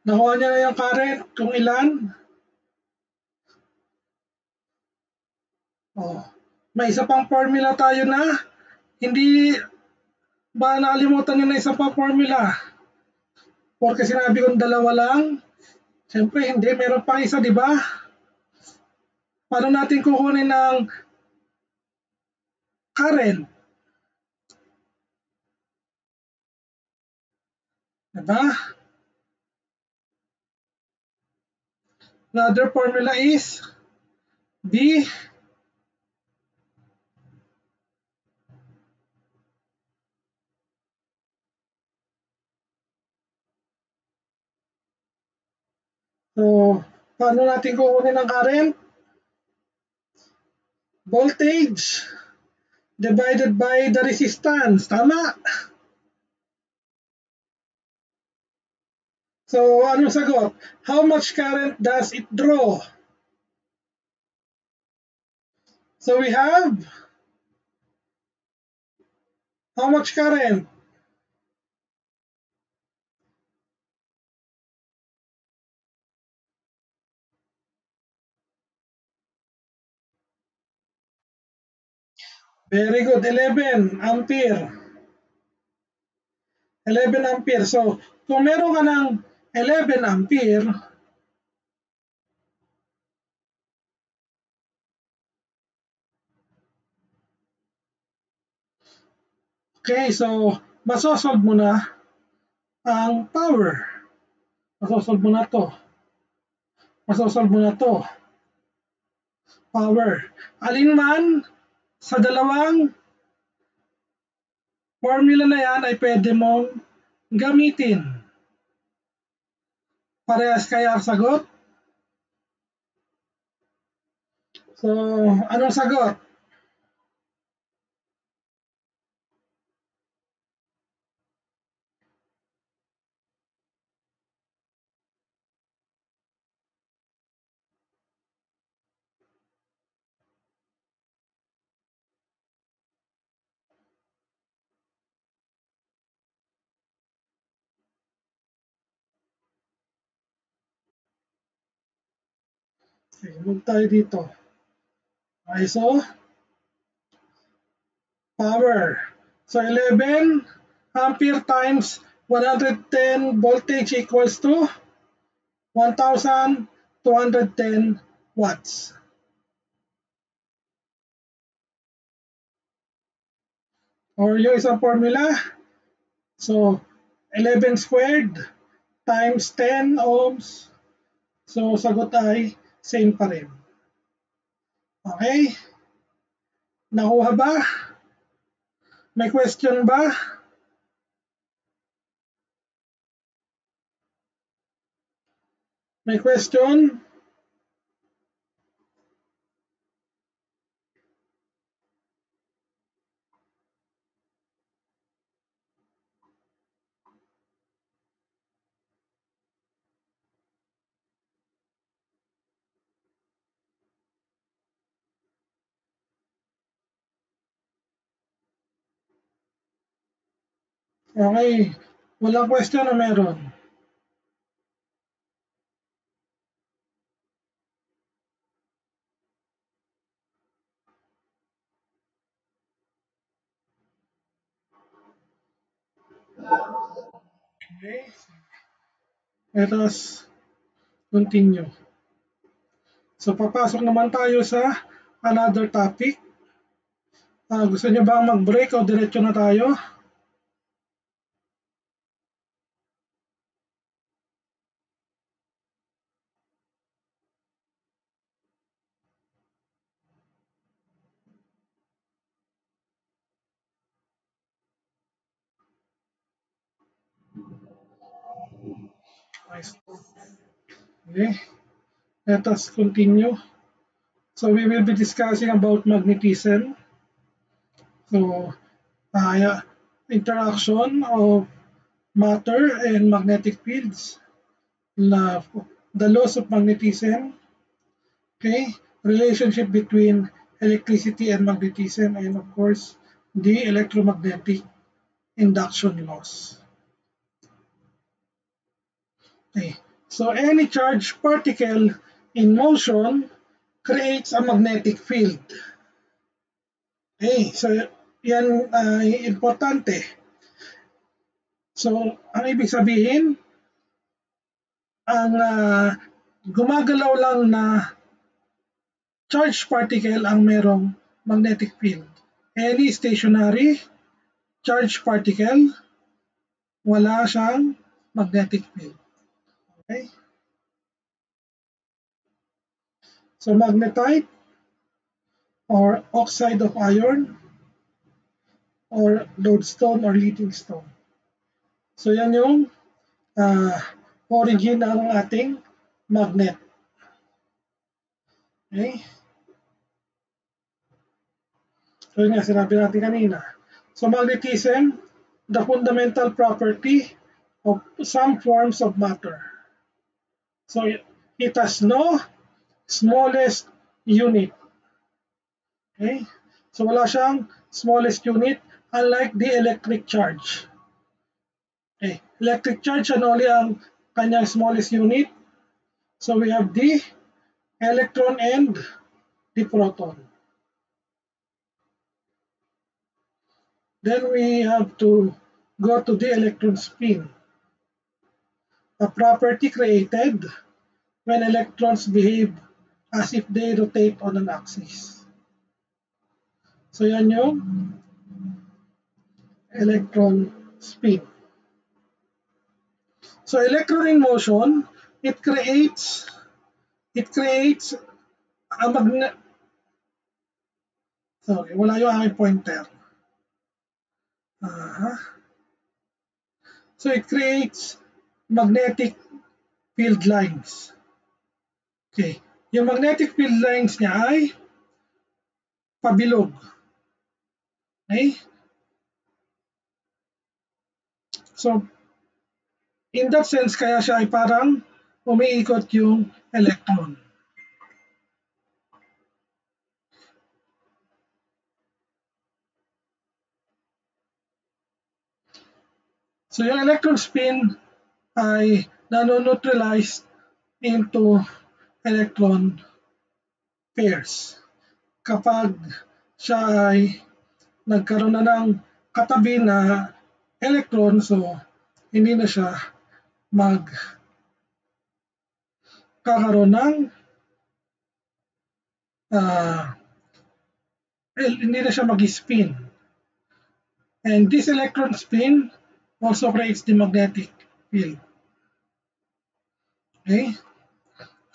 Nakuha niya na yung current kung ilan. Oh, may isa pang formula tayo na hindi ba nakalimutan niyo na isa pang formula? Porque sinabi kong dalawa lang. Siyempre hindi, meron pang isa, di ba? Paano natin kukunin ng current? Diba? Another formula is D. So, paano natin kukunin ng current? Voltage divided by the resistance. Tama? So, anong sagot? How much current does it draw? So, we have how much current? Very good, 11 ampere. 11 ampere. So, kung meron ka ng 11 ampere, okay, so, masosolve mo na ang power. Masosolve mo na to. Masosolve mo na to. Power. Alin man sa dalawang formula na yan ay pwede mong gamitin. Parehas kaya ang sagot? So, anong sagot? Okay, move tayo dito. Okay, so, power. So, 11 ampere times 110 voltage equals to 1,210 watts. Or yung isang formula, so 11 squared times 10 ohms. So, sagot ay same pa rin. Okay? Nakuha ba? May question ba? May question? Okay. Walang question na meron. Okay. Let us continue. So, papasok naman tayo sa another topic. Gusto niyo bang mag-break o diretso na tayo? Okay. Let us continue. So, we will be discussing about magnetism. So, yeah, interaction of matter and magnetic fields, the laws of magnetism, okay, relationship between electricity and magnetism, and of course, the electromagnetic induction laws. Okay. So any charged particle in motion creates a magnetic field. Okay, so yan ay importante. So ang ibig sabihin, ang gumagalaw lang na charged particle ang merong magnetic field. Any stationary charged particle, wala siyang magnetic field. Okay? So magnetite or oxide of iron or lodestone or leading stone. So yan yung origin ng ating magnet. Okay? So yun nga sinabi natin kanina. So magnetism, the fundamental property of some forms of matter. So it has no smallest unit. Okay? So wala siyang smallest unit unlike the electric charge. Okay. Electric charge ano ulit ang kanyang smallest unit? So we have the electron and the proton. Then we have to go to the electron spin. A property created when electrons behave as if they rotate on an axis. So yan yung electron spin. So electron in motion, it creates a magnet. Sorry, wala yung aking pointer. So it creates magnetic field lines. Okay, yung magnetic field lines niya ay pabilog. Okay? So in that sense, kaya siya ay parang umiikot yung electron. So yung electron spin ay nano-neutralize into electron pairs. Kapag siya ay nagkaroon na ng katabi na electron, so hindi na siya magkakaroon ng hindi na siya mag-spin. And this electron spin also creates the magnetic field. Okay?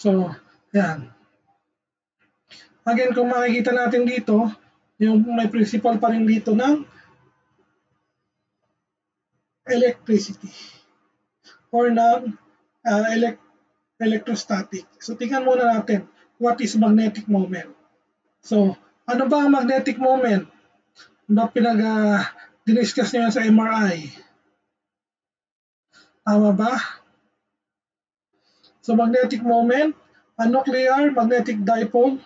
So, yan. Again, kung makikita natin dito, yung may principle pa rin dito ng electricity or ng electrostatic. So, tingnan muna natin, what is magnetic moment? So, ano ba ang magnetic moment? Na diniscuss niyo sa MRI? Tama ba? So, magnetic moment, a nuclear magnetic dipole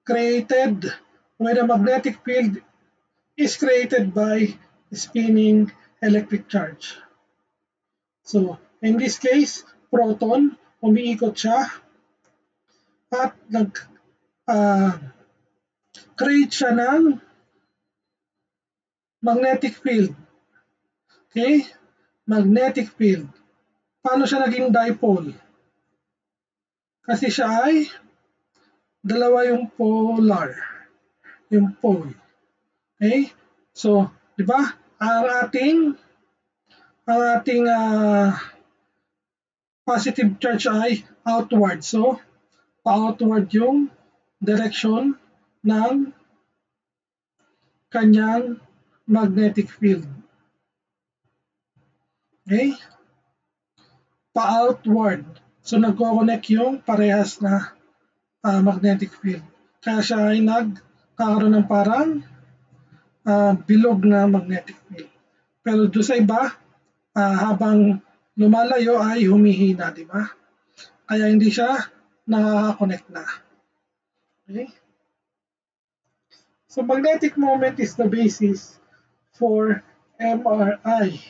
created when a magnetic field is created by spinning electric charge. So, in this case, proton, umiikot siya at create siya ng magnetic field. Okay? Magnetic field. Paano siya naging dipole? Kasi siya ay dalawa yung polar. Yung pole. Okay? So, di ba? Ang ating positive charge ay outward. So, pa-outward yung direction ng kanyang magnetic field. Okay? Pa-outward. So, nagko-connect yung parehas na magnetic field. Kaya siya ay nagkakaroon ng parang bilog na magnetic field. Pero doon sa iba, habang lumalayo ay humihina, di ba? Kaya hindi siya nakaka-connect na. Okay? So magnetic moment is the basis for MRI.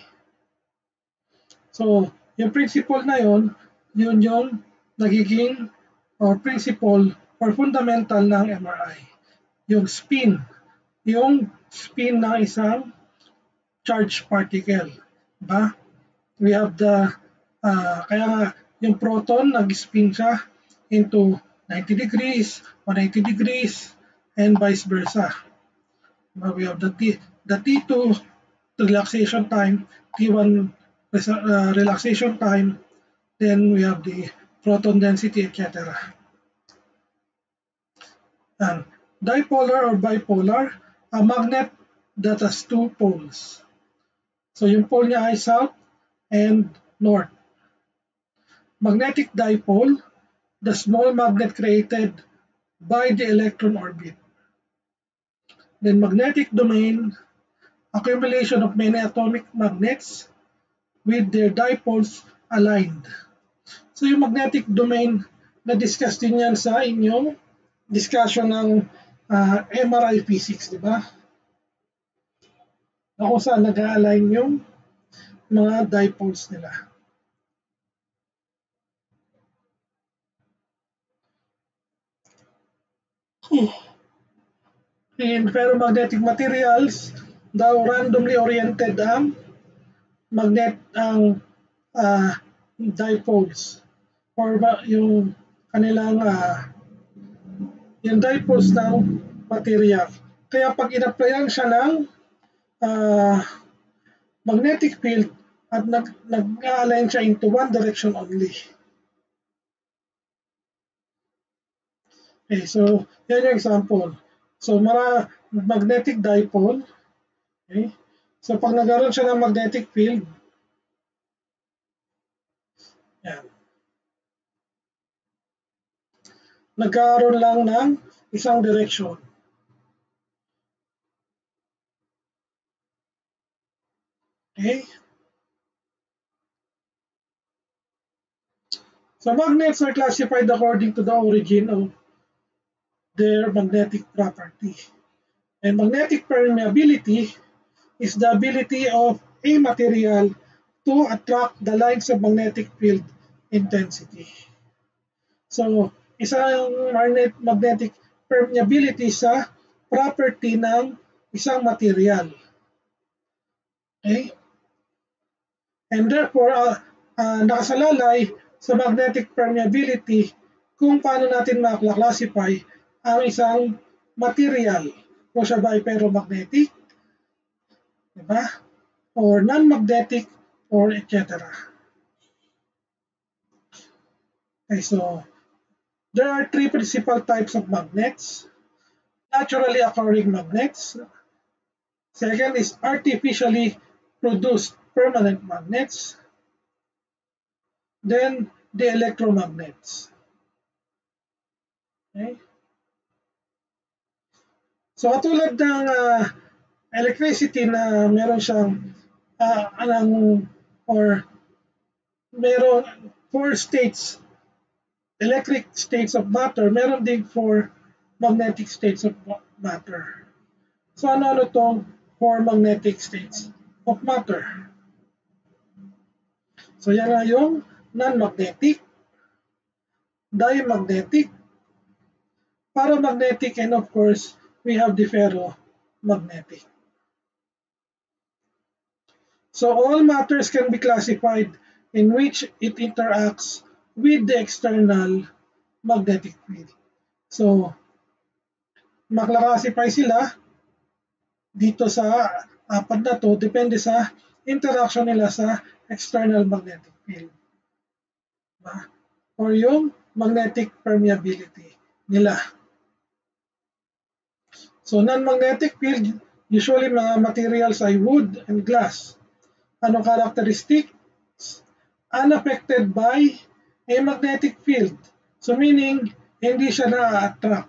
So yung principle na yon Yun yung nagiging or principle or fundamental ng MRI. Yung spin ng isang charged particle. Diba? We have kaya nga yung proton nag-spin siya into 90 degrees, 180 degrees, and vice versa. We have the T2 relaxation time, T1 relaxation time, then we have the proton density, etc. And dipolar or bipolar, a magnet that has two poles. So yung pole niya ay south and north. Magnetic dipole, the small magnet created by the electron orbit. Then magnetic domain, accumulation of many atomic magnets with their dipoles aligned. So yung magnetic domain, na-discuss din yan sa inyong discussion ng MRI physics, di ba? Na kung saan nag-align yung mga dipoles nila. In ferromagnetic materials, daw randomly oriented ang dipoles or yung kanilang yung dipoles ng material. Kaya pag in-applyan siya ng magnetic field at nag-align siya into one direction only. Okay, so yan yung example. So magnetic dipole. Okay? So pag nagkaroon siya ng magnetic field, yan. Nagkaroon lang ng isang direction. Okay? So magnets are classified according to the origin of their magnetic property. And magnetic permeability is the ability of a material to attract the lines of magnetic field intensity. So, isang magnetic permeability sa property ng isang material. Okay? And therefore, nakasalalay sa magnetic permeability kung paano natin makla-classify ang isang material. Kung siya ba ay ferromagnetic, diba? Or non-magnetic, or etc. Okay, so there are three principal types of magnets. Naturally occurring magnets. Second is artificially produced permanent magnets. Then the electromagnets. Okay? So katulad ng electricity na meron siyang meron 4 states, electric states of matter, meron din 4 magnetic states of matter. So ano tong 4 magnetic states of matter? So yan nga yung non-magnetic, diamagnetic, paramagnetic, and of course, we have the ferromagnetic. So all matters can be classified in which it interacts with the external magnetic field. So, makla-classify sila dito sa apat na to, depende sa interaction nila sa external magnetic field. Or yung magnetic permeability nila. So non-magnetic field, usually mga materials ay wood and glass. Anong characteristics? Unaffected by a magnetic field. So meaning, hindi siya na-attract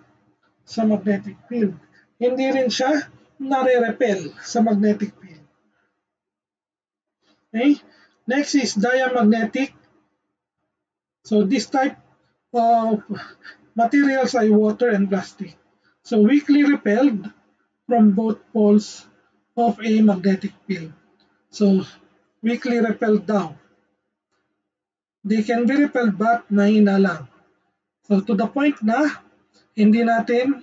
sa magnetic field. Hindi rin siya nare-repel sa magnetic field. Okay? Next is diamagnetic. So this type of materials ay water and plastic. So weakly repelled from both poles of a magnetic field. So weakly repelled daw. they can be repelled but mahina lang. So to the point na hindi natin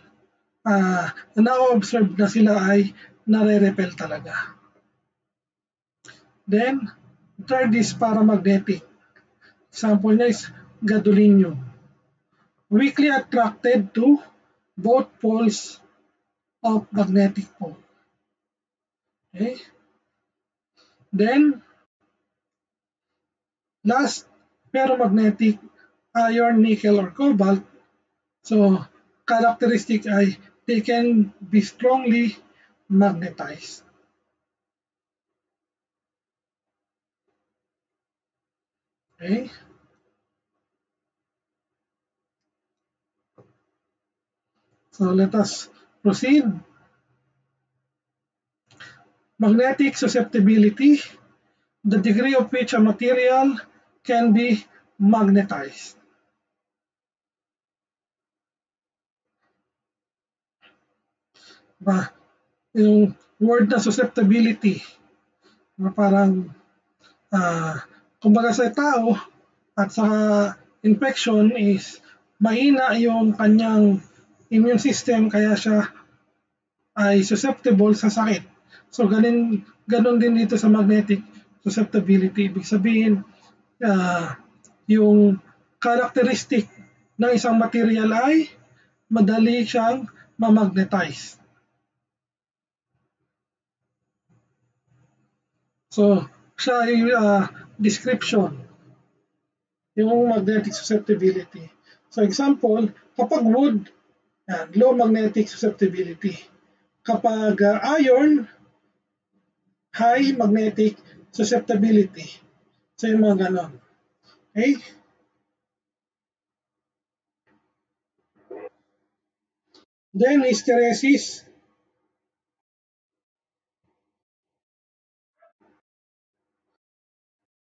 na-observe na sila ay nare-repel talaga. Then, third is paramagnetic. Example niya is gadolinium. Weakly attracted to both poles of magnetic pole. Okay? Then, last, ferromagnetic, iron, nickel, or cobalt. So, characteristic ay they can be strongly magnetized. Okay? So, let us proceed. Magnetic susceptibility, the degree of which a material can be magnetized. Ba, yung word na susceptibility, parang kumbaga sa tao at sa infection is mahina yung kanyang immune system kaya siya ay susceptible sa sakit. So ganun din dito sa magnetic susceptibility. Ibig sabihin, yung characteristic ng isang material ay madali siyang ma-magnetize. So, siya ay description, yung magnetic susceptibility. So, example, kapag wood, low magnetic susceptibility. Kapag iron, high magnetic susceptibility. So, yung mga ganon. Okay? Then, hysteresis.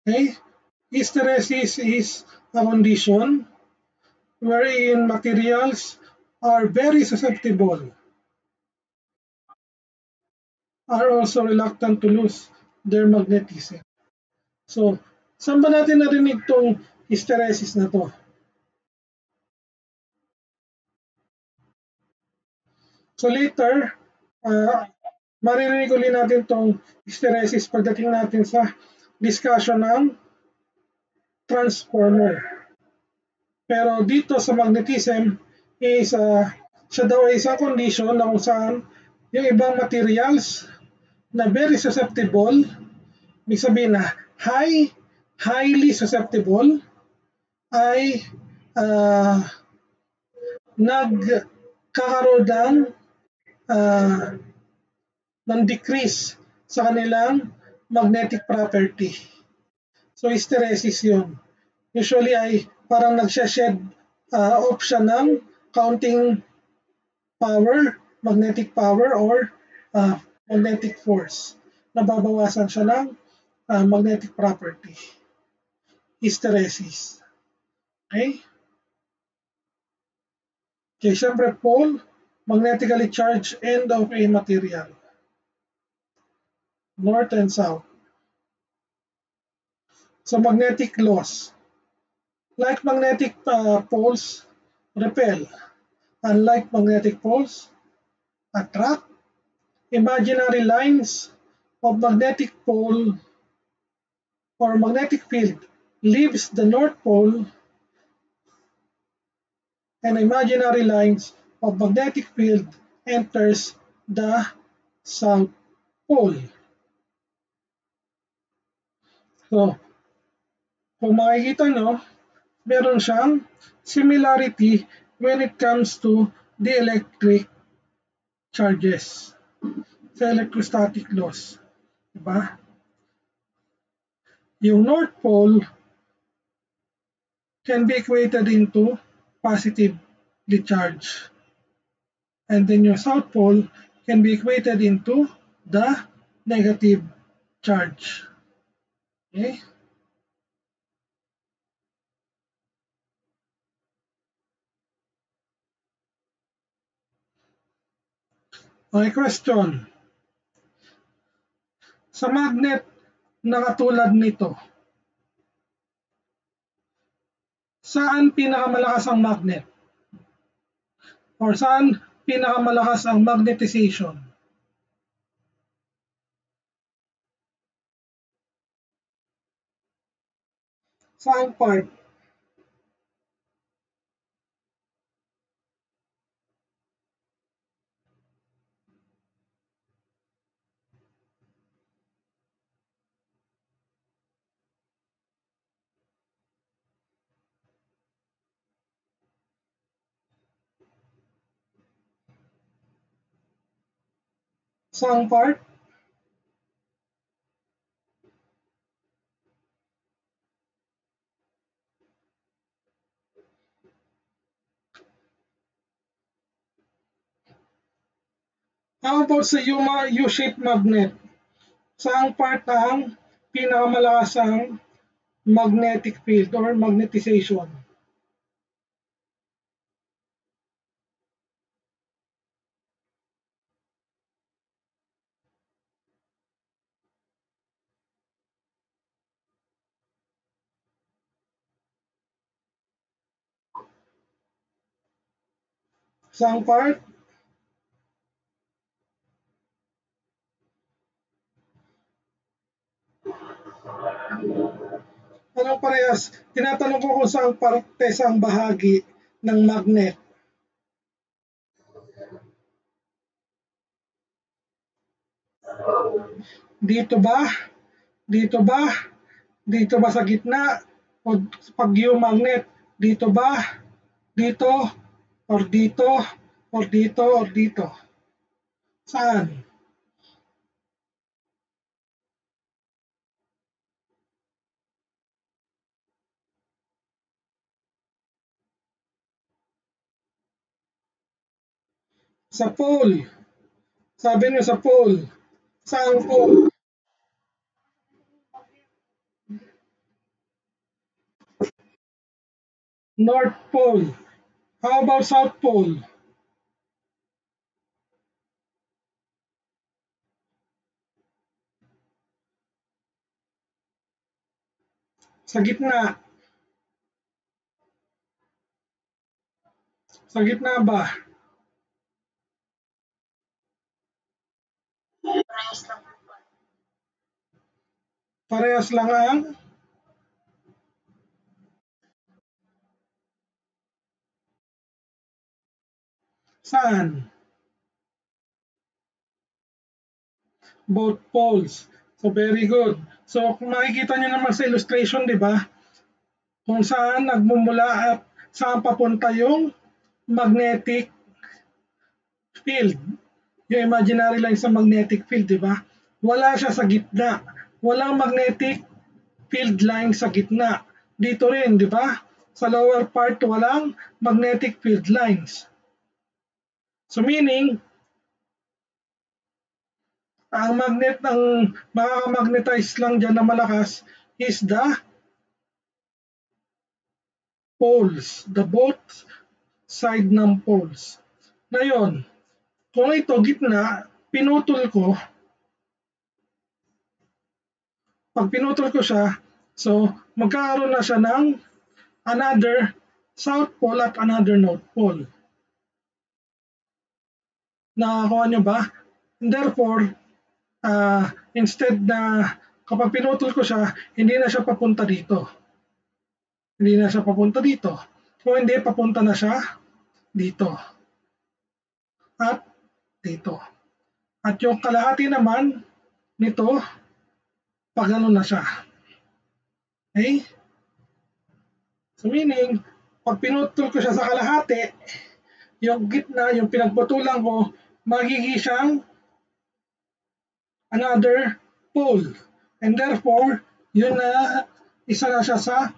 Okay? Hysteresis is a condition wherein materials are very susceptible, are also reluctant to lose their magnetism. So, saan ba natin narinig tong hysteresis na to? So later, maririnig ulit natin tong hysteresis pagdating natin sa discussion ng transformer. Pero dito sa magnetism is siya daw ay isang condition na kung saan yung ibang materials na very susceptible, ibig sabihin na highly susceptible ay nagkakaroon ng decrease sa kanilang magnetic property. So hysteresis yun. Usually ay parang nagsha-shed off siya ng counting power, magnetic power or magnetic force. Nababawasan siya ng magnetic property. Hysteresis. Okay? Okay, syempre pole, magnetically charged end of a material. North and south. So magnetic loss. Like magnetic poles repel. Unlike magnetic poles attract. Imaginary lines of magnetic pole or magnetic field leaves the North Pole and imaginary lines of magnetic field enters the South Pole. So, kung makikita nyo, meron siyang similarity when it comes to the electric charges sa electrostatic laws. Diba? Yung North Pole can be equated into positively charged. And then your South Pole can be equated into the negative charge. Okay? Okay, question. Sa magnet na katulad nito, Saan pinakamalakas ang magnet? Or saan pinakamalakas ang magnetization? Saan part? Saan part? How about sa U-shaped magnet? Saan part ang pinakamalakas ang magnetic field or magnetization? Saan part? Anong parehas? Tinatanong ko kung saan parte sang bahagi ng magnet. Dito ba? Dito ba? Dito ba sa gitna? O pag yung magnet? Dito ba? Dito? Or dito? Or dito? Or dito? Saan? Sa pole. Sabi niyo sa pole. Saan pole? North Pole. How about South Pole? Sa gitna. Sa gitna ba? Parehas lang ang saan? Both poles. So very good. So kung makikita nyo naman sa illustration, di ba? Kung saan nagmumula at saan papunta yung magnetic field. Yung imaginary line sa magnetic field, di ba? Wala siya sa gitna. Walang magnetic field line sa gitna. Dito rin, di ba? Sa lower part, walang magnetic field lines. So meaning, ang magnet ng makakamagnetize lang dyan na malakas is the poles, the both side ng poles. Ngayon, kung ito gitna, pinutol ko, pag pinutol ko siya, so magkakaroon na siya ng another south pole at another north pole. Nakakuha nyo ba? And therefore, instead na kapag pinutol ko siya, hindi na siya papunta dito. Hindi na siya papunta dito. Kung hindi, papunta na siya dito. At dito. At yung kalahati naman nito, pag ano na siya. Okay? So meaning, pag pinutol ko siya sa kalahati, yung gitna, yung pinagputulan ko, magiging siyang another pole. And therefore, yun na, isa na siya sa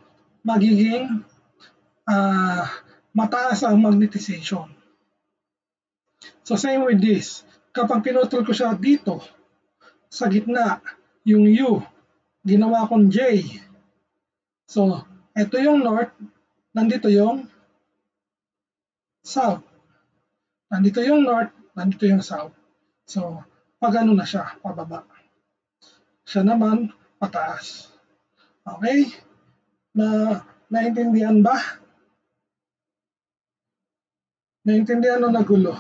magiging mataas ang magnetization. So same with this. Kapag pinutol ko siya dito, sa gitna, yung U, ginawa kong J. So, ito yung north, nandito yung south. Nandito yung north, nandito yung south. So, pag ano na siya, pababa. Siya naman, pataas. Okay? Naintindihan ba? Naintindihan o nagulo?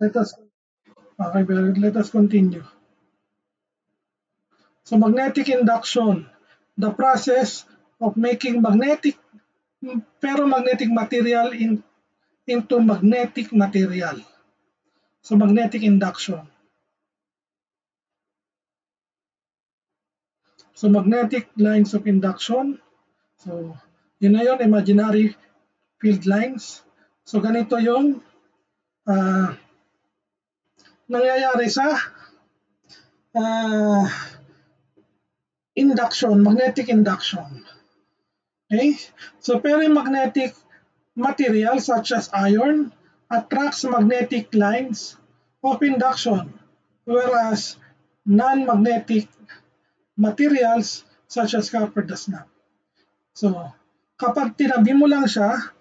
Let us okay, let us continue. So magnetic induction, the process of making ferromagnetic material into magnetic material. So magnetic induction. So magnetic lines of induction. So yun na yun, imaginary field lines. So ganito yung uh, nangyayari sa uh, induction, magnetic induction. Okay? So ferromagnetic material such as iron attracts magnetic lines of induction, whereas non-magnetic materials such as copper does not. So, kapag tinabi mo lang siya,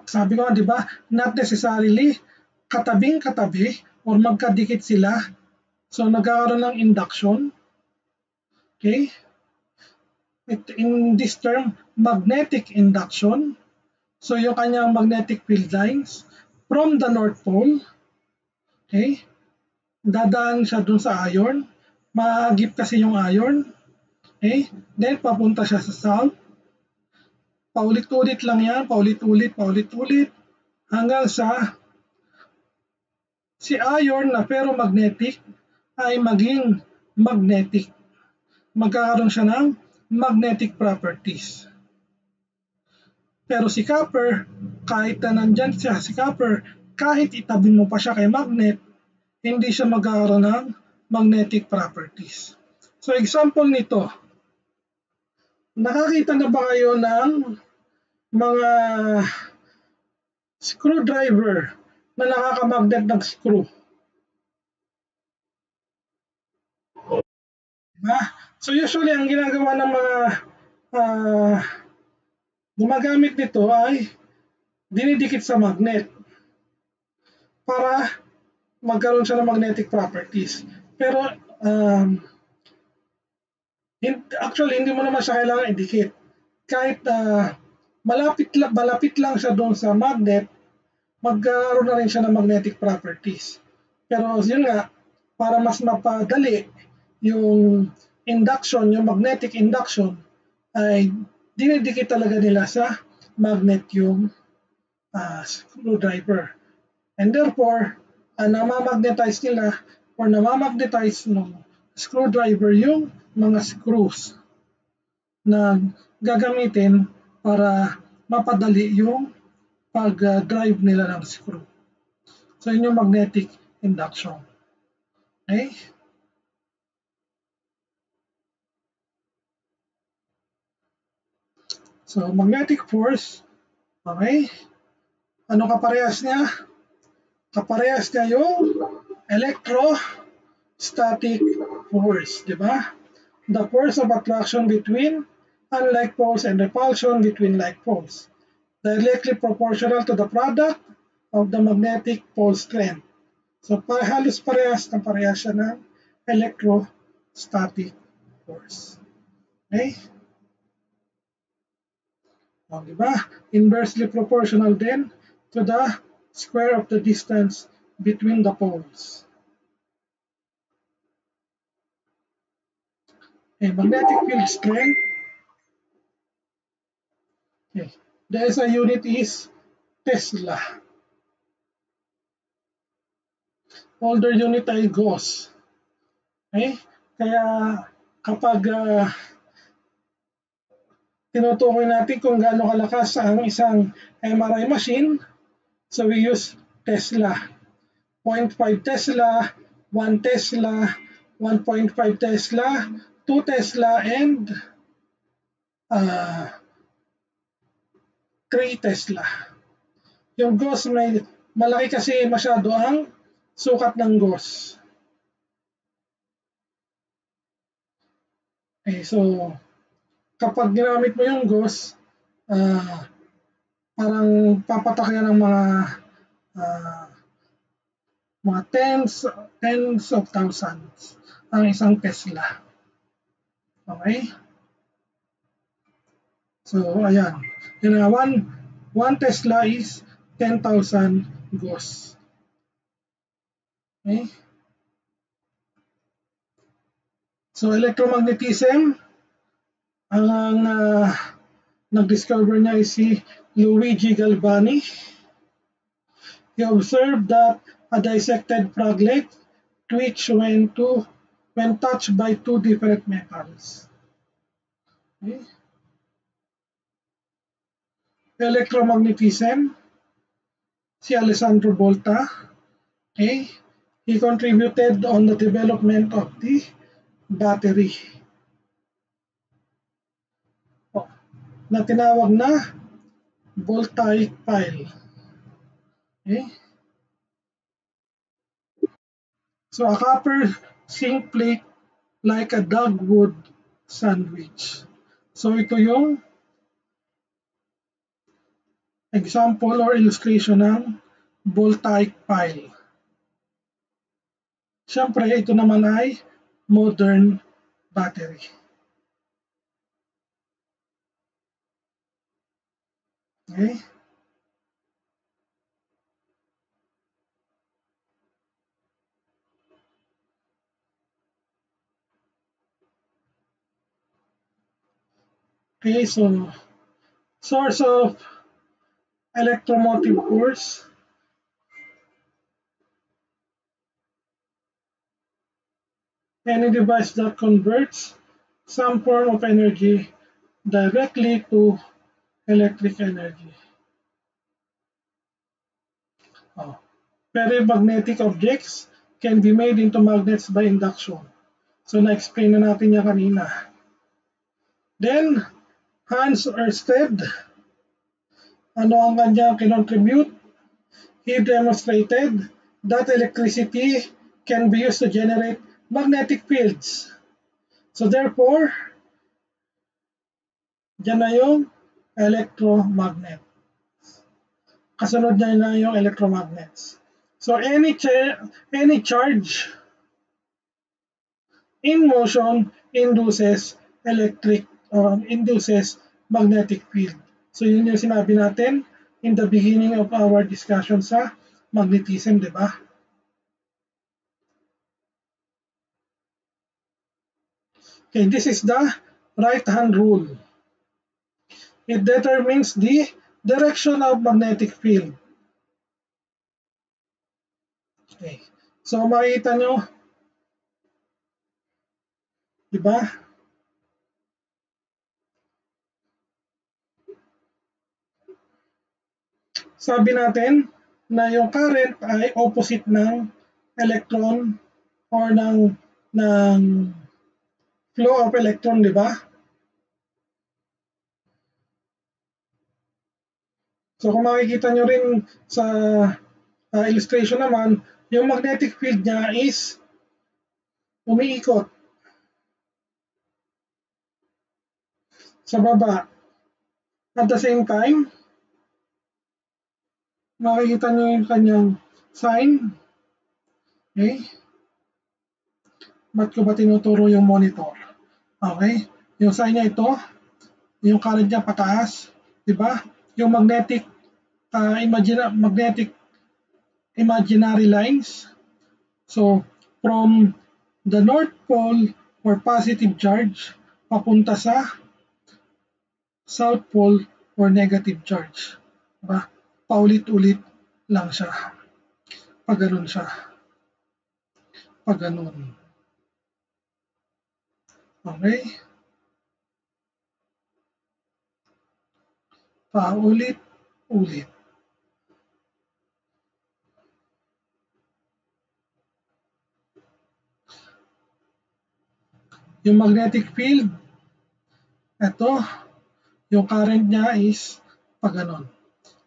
sabi ko nga, di ba, not necessarily katabing-katabi or magkadikit sila. So, nagkakaroon ng induction. Okay? In this term, magnetic induction. So, yung kanyang magnetic field lines from the North Pole, okay, dadaan siya dun sa iron, maagip kasi yung iron, okay, then papunta siya sa south, paulit-ulit lang yan, paulit-ulit, hanggang sa si iron na ferromagnetic ay maging magnetic. Magkakaroon siya ng magnetic properties. Pero si copper, kahit na nandyan siya si copper, kahit itabi mo pa siya kay magnet, hindi siya magkakaroon ng magnetic properties. So example nito, nakakita na ba kayo ng mga screwdriver na nakakamagnet ng screw? Diba? So usually ang ginagawa ng mga uh, gumagamit nito ay dinidikit sa magnet para magkaroon siya ng magnetic properties. Pero actually hindi mo naman siya kailangan idikit. Kahit malapit lang siya doon sa magnet, magkaroon na rin siya ng magnetic properties. Pero yun nga, para mas mapadali yung induction, yung magnetic induction, ay dinidikit talaga nila sa magnet yung screwdriver. And therefore, namamagnetize nila or namamagnetize ng screwdriver yung mga screws na gagamitin para mapadali yung pag-drive nila ng screw. So, yun yung magnetic induction. Okay? So, magnetic force, okay? Ano kaparehas niya? Kaparehas niya yung electrostatic force, di ba? The force of attraction between unlike poles and repulsion between like poles, directly proportional to the product of the magnetic pole strength. So, halos parehas siya ng electrostatic force. Okay? O, di ba? Inversely proportional then to the square of the distance between the poles. Okay, magnetic field strength. Okay. The SI unit is Tesla. Older unit ay Gauss. Okay? Kaya kapag tinutukoy natin kung gaano kalakas ang isang MRI machine, so we use Tesla. 0.5 Tesla, 1 Tesla, 1.5 Tesla, 2 Tesla, and 3 Tesla. Yung Gauss, malaki kasi masyado ang sukat ng Gauss. Okay, so kapag ginamit mo yung Gauss, parang papatak yan ng mga tens of thousands ang isang Tesla. Okay? So, ayan. Yun na, 1 Tesla is 10,000 gauss. Okay? So, electromagnetism, ang nag-discover niya is si Luigi Galvani. He observed that a dissected fraglet twitch when touched by two different metals. Okay? Electromagnetism, si Alessandro Volta. Okay? He contributed on the development of the battery. Oh, na tinawag na voltaic pile. Okay? So a copper zinc plate like a dogwood sandwich. So ito yung example or illustration ng voltaic pile. Siyempre, ito naman ay modern battery. Okay? Okay, so source of electromotive force. Any device that converts some form of energy directly to electric energy. Oh. Ferromagnetic objects can be made into magnets by induction. So na-explain na natin yan kanina. Then, Hans Ørsted, ano ang kanyang kinontribute? He demonstrated that electricity can be used to generate magnetic fields. So therefore, dyan na yung electromagnet. Kasunod na yung electromagnets. So any charge in motion induces induces magnetic field. So yun yung sinabi natin in the beginning of our discussion sa magnetism, di ba? Okay, this is the right-hand rule. It determines the direction of magnetic field. Okay. So makikita nyo, di ba? Sabi natin na yung current ay opposite ng electron or ng flow of electron, di ba? So kung makikita nyo rin sa illustration naman, yung magnetic field niya is umiikot sa baba. At the same time, makikita nyo yung kanyang sign. Okay? Ba't ko ba tinuturo yung monitor? Okay? Yung sign niya ito, yung current niya pataas, di ba? Yung magnetic imaginary lines. So, from the North Pole or positive charge, papunta sa South Pole or negative charge. Diba? Paulit-ulit lang siya. Pag ganun siya. Pag ganun. Okay? Paulit-ulit. Yung magnetic field, ito, yung current niya is pag ganun.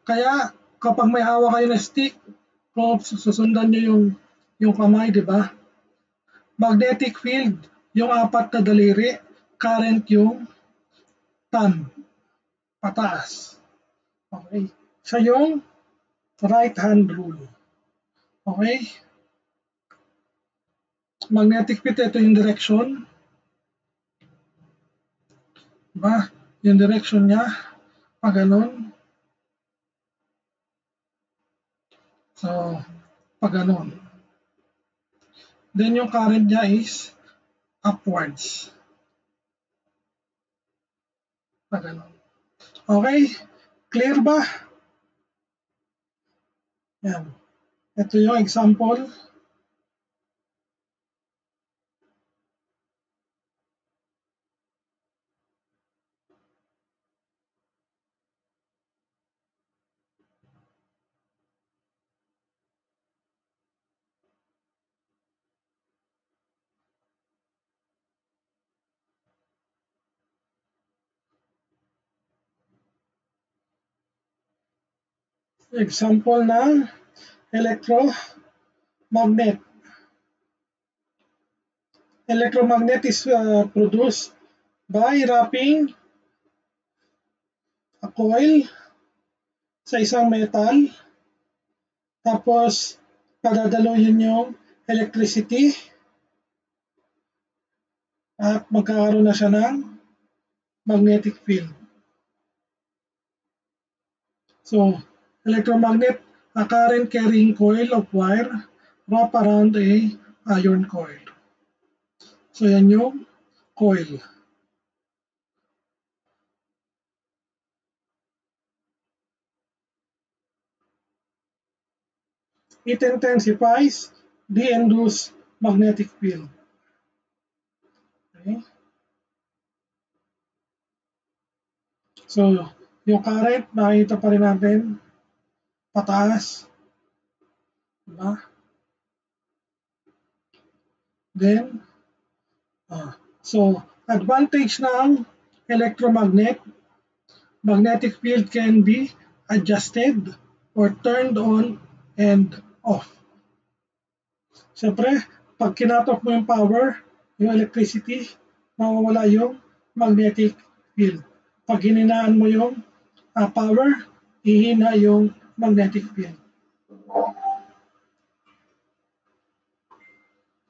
Kaya, kapag may hawak kayo na stick, kung susundan nyo yung kamay, di ba? Magnetic field, yung apat na daliri, current yung thumb, pataas. Okay? Siya yung right hand rule. Okay? Magnetic field, ito yung direction. Diba? Yung direction niya, pag ganun. So, pag ganun. Then yung current niya is upwards. Pag ganun. Okay? Clear ba? Yan. Ito yung example. Example ng electromagnet. Electromagnet is produced by wrapping a coil sa isang metal, tapos padadaluyin yung electricity at magkakaroon na siya ng magnetic field. So, electromagnet, a current carrying coil of wire wrap around a iron coil. So, yan yung coil. It intensifies the induced magnetic field. Okay? So, yung current, makikita pa rin natin, pataas. Diba? Then, so, advantage ng electromagnet, magnetic field can be adjusted or turned on and off. Siyempre, pag kinat-off mo yung power, yung electricity, mawawala yung magnetic field. Pag hininaan mo yung power, hihina yung magnetic field.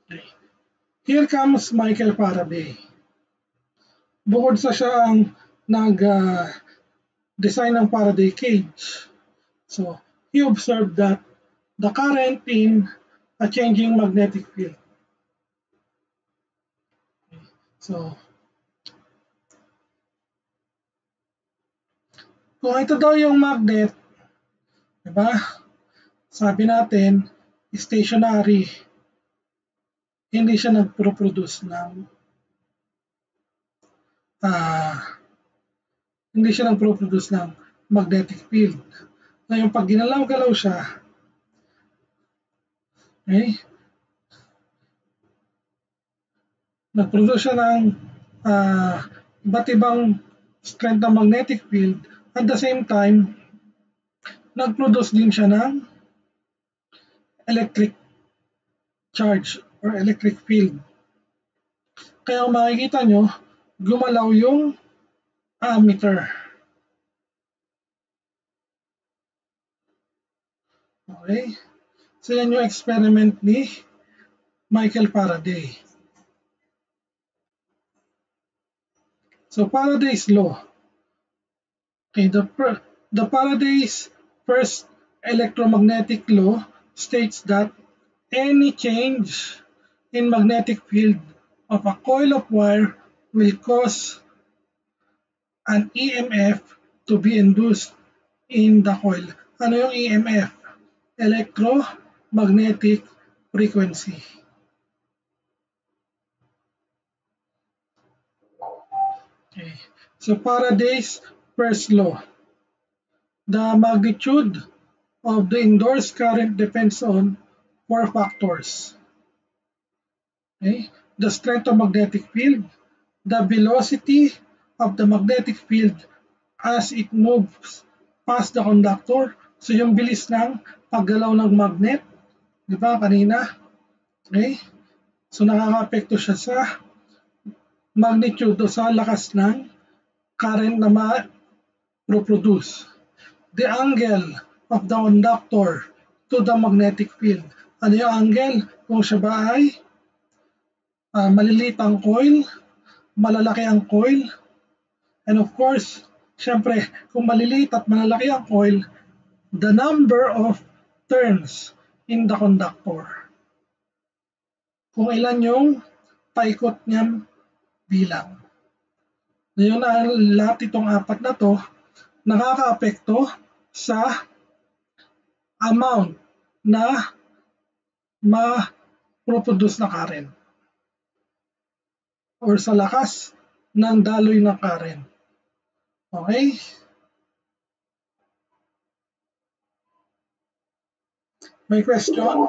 Okay. Here comes Michael Faraday. Bukod sa siya ang nag-design ng Faraday cage, so he observed that the current in a changing magnetic field. Okay. So, kung ito daw yung magnet, diba? Sabi natin, stationary, hindi siya nagpo-produce ng magnetic field. Ngayon, pag ginalaw-galaw siya, okay, nag-produce siya ng iba't ibang strength ng magnetic field. At the same time, nag-produce din siya ng electric charge or electric field. Kaya kung makikita nyo, gumalaw yung ammeter. Okay? So yan yung experiment ni Michael Faraday. So Faraday's law. Okay, the Faraday's first electromagnetic law states that any change in magnetic field of a coil of wire will cause an EMF to be induced in the coil. Ano yung EMF? Electromagnetic frequency. Okay. So Faraday's first law. The magnitude of the endorsed current depends on 4 factors. Okay? The strength of magnetic field, the velocity of the magnetic field as it moves past the conductor. So yung bilis ng paggalaw ng magnet, di ba kanina? Okay? So nakaka-apekto siya sa magnitude o sa lakas ng current na ma-produce. The angle of the conductor to the magnetic field. Ano yung angle? Kung siya ba ay maliliit ang coil, malalaki ang coil, And of course, syempre, kung maliliit at malalaki ang coil, the number of turns in the conductor. Kung ilan yung paikot niyang bilang. Ngayon na lahat itong apat na to nakakaapekto sa amount na ma-produce na current or sa lakas ng daloy ng current. Okay? May question?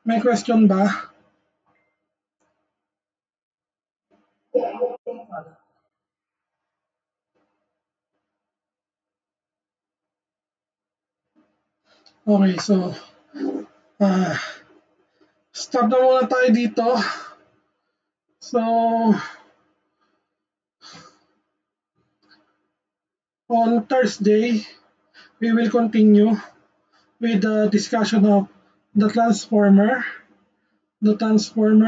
May question ba? Okay, so uh, stop na muna tayo dito. So, on Thursday, we will continue with the discussion of the transformer,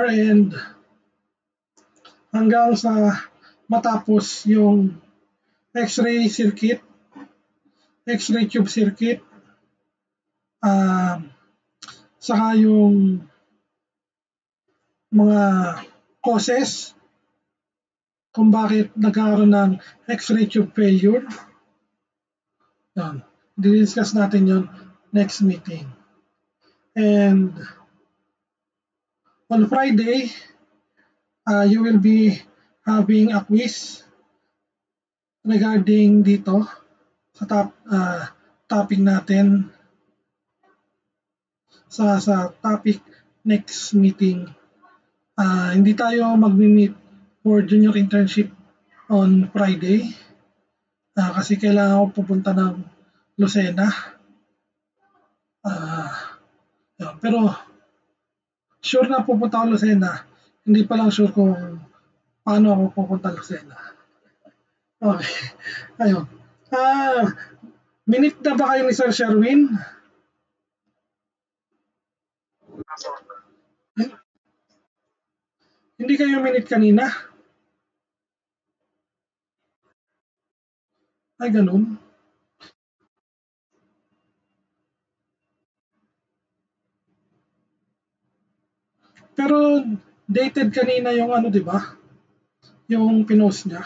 and hanggang sa matapos yung X-ray circuit, X-ray tube circuit, saka yung mga causes kung bakit nagkaroon ng X-ray tube failure. Yan. Di-discuss natin yun next meeting. And on Friday, you will be having a quiz regarding dito sa topic natin sa topic next meeting. Hindi tayo mag-meet for junior internship on Friday kasi kailangan ko pupunta ng Lucena. Pero sure na pupunta ako Lucena. Hindi pa lang sure kung paano ako pupunta Lucena. Okay. Ayun. Minute na ba kayo ni Sir Sherwin? Hindi kayo minute kanina? Ay, ganun. Pero dated kanina yung ano, di ba? Yung pinost niya.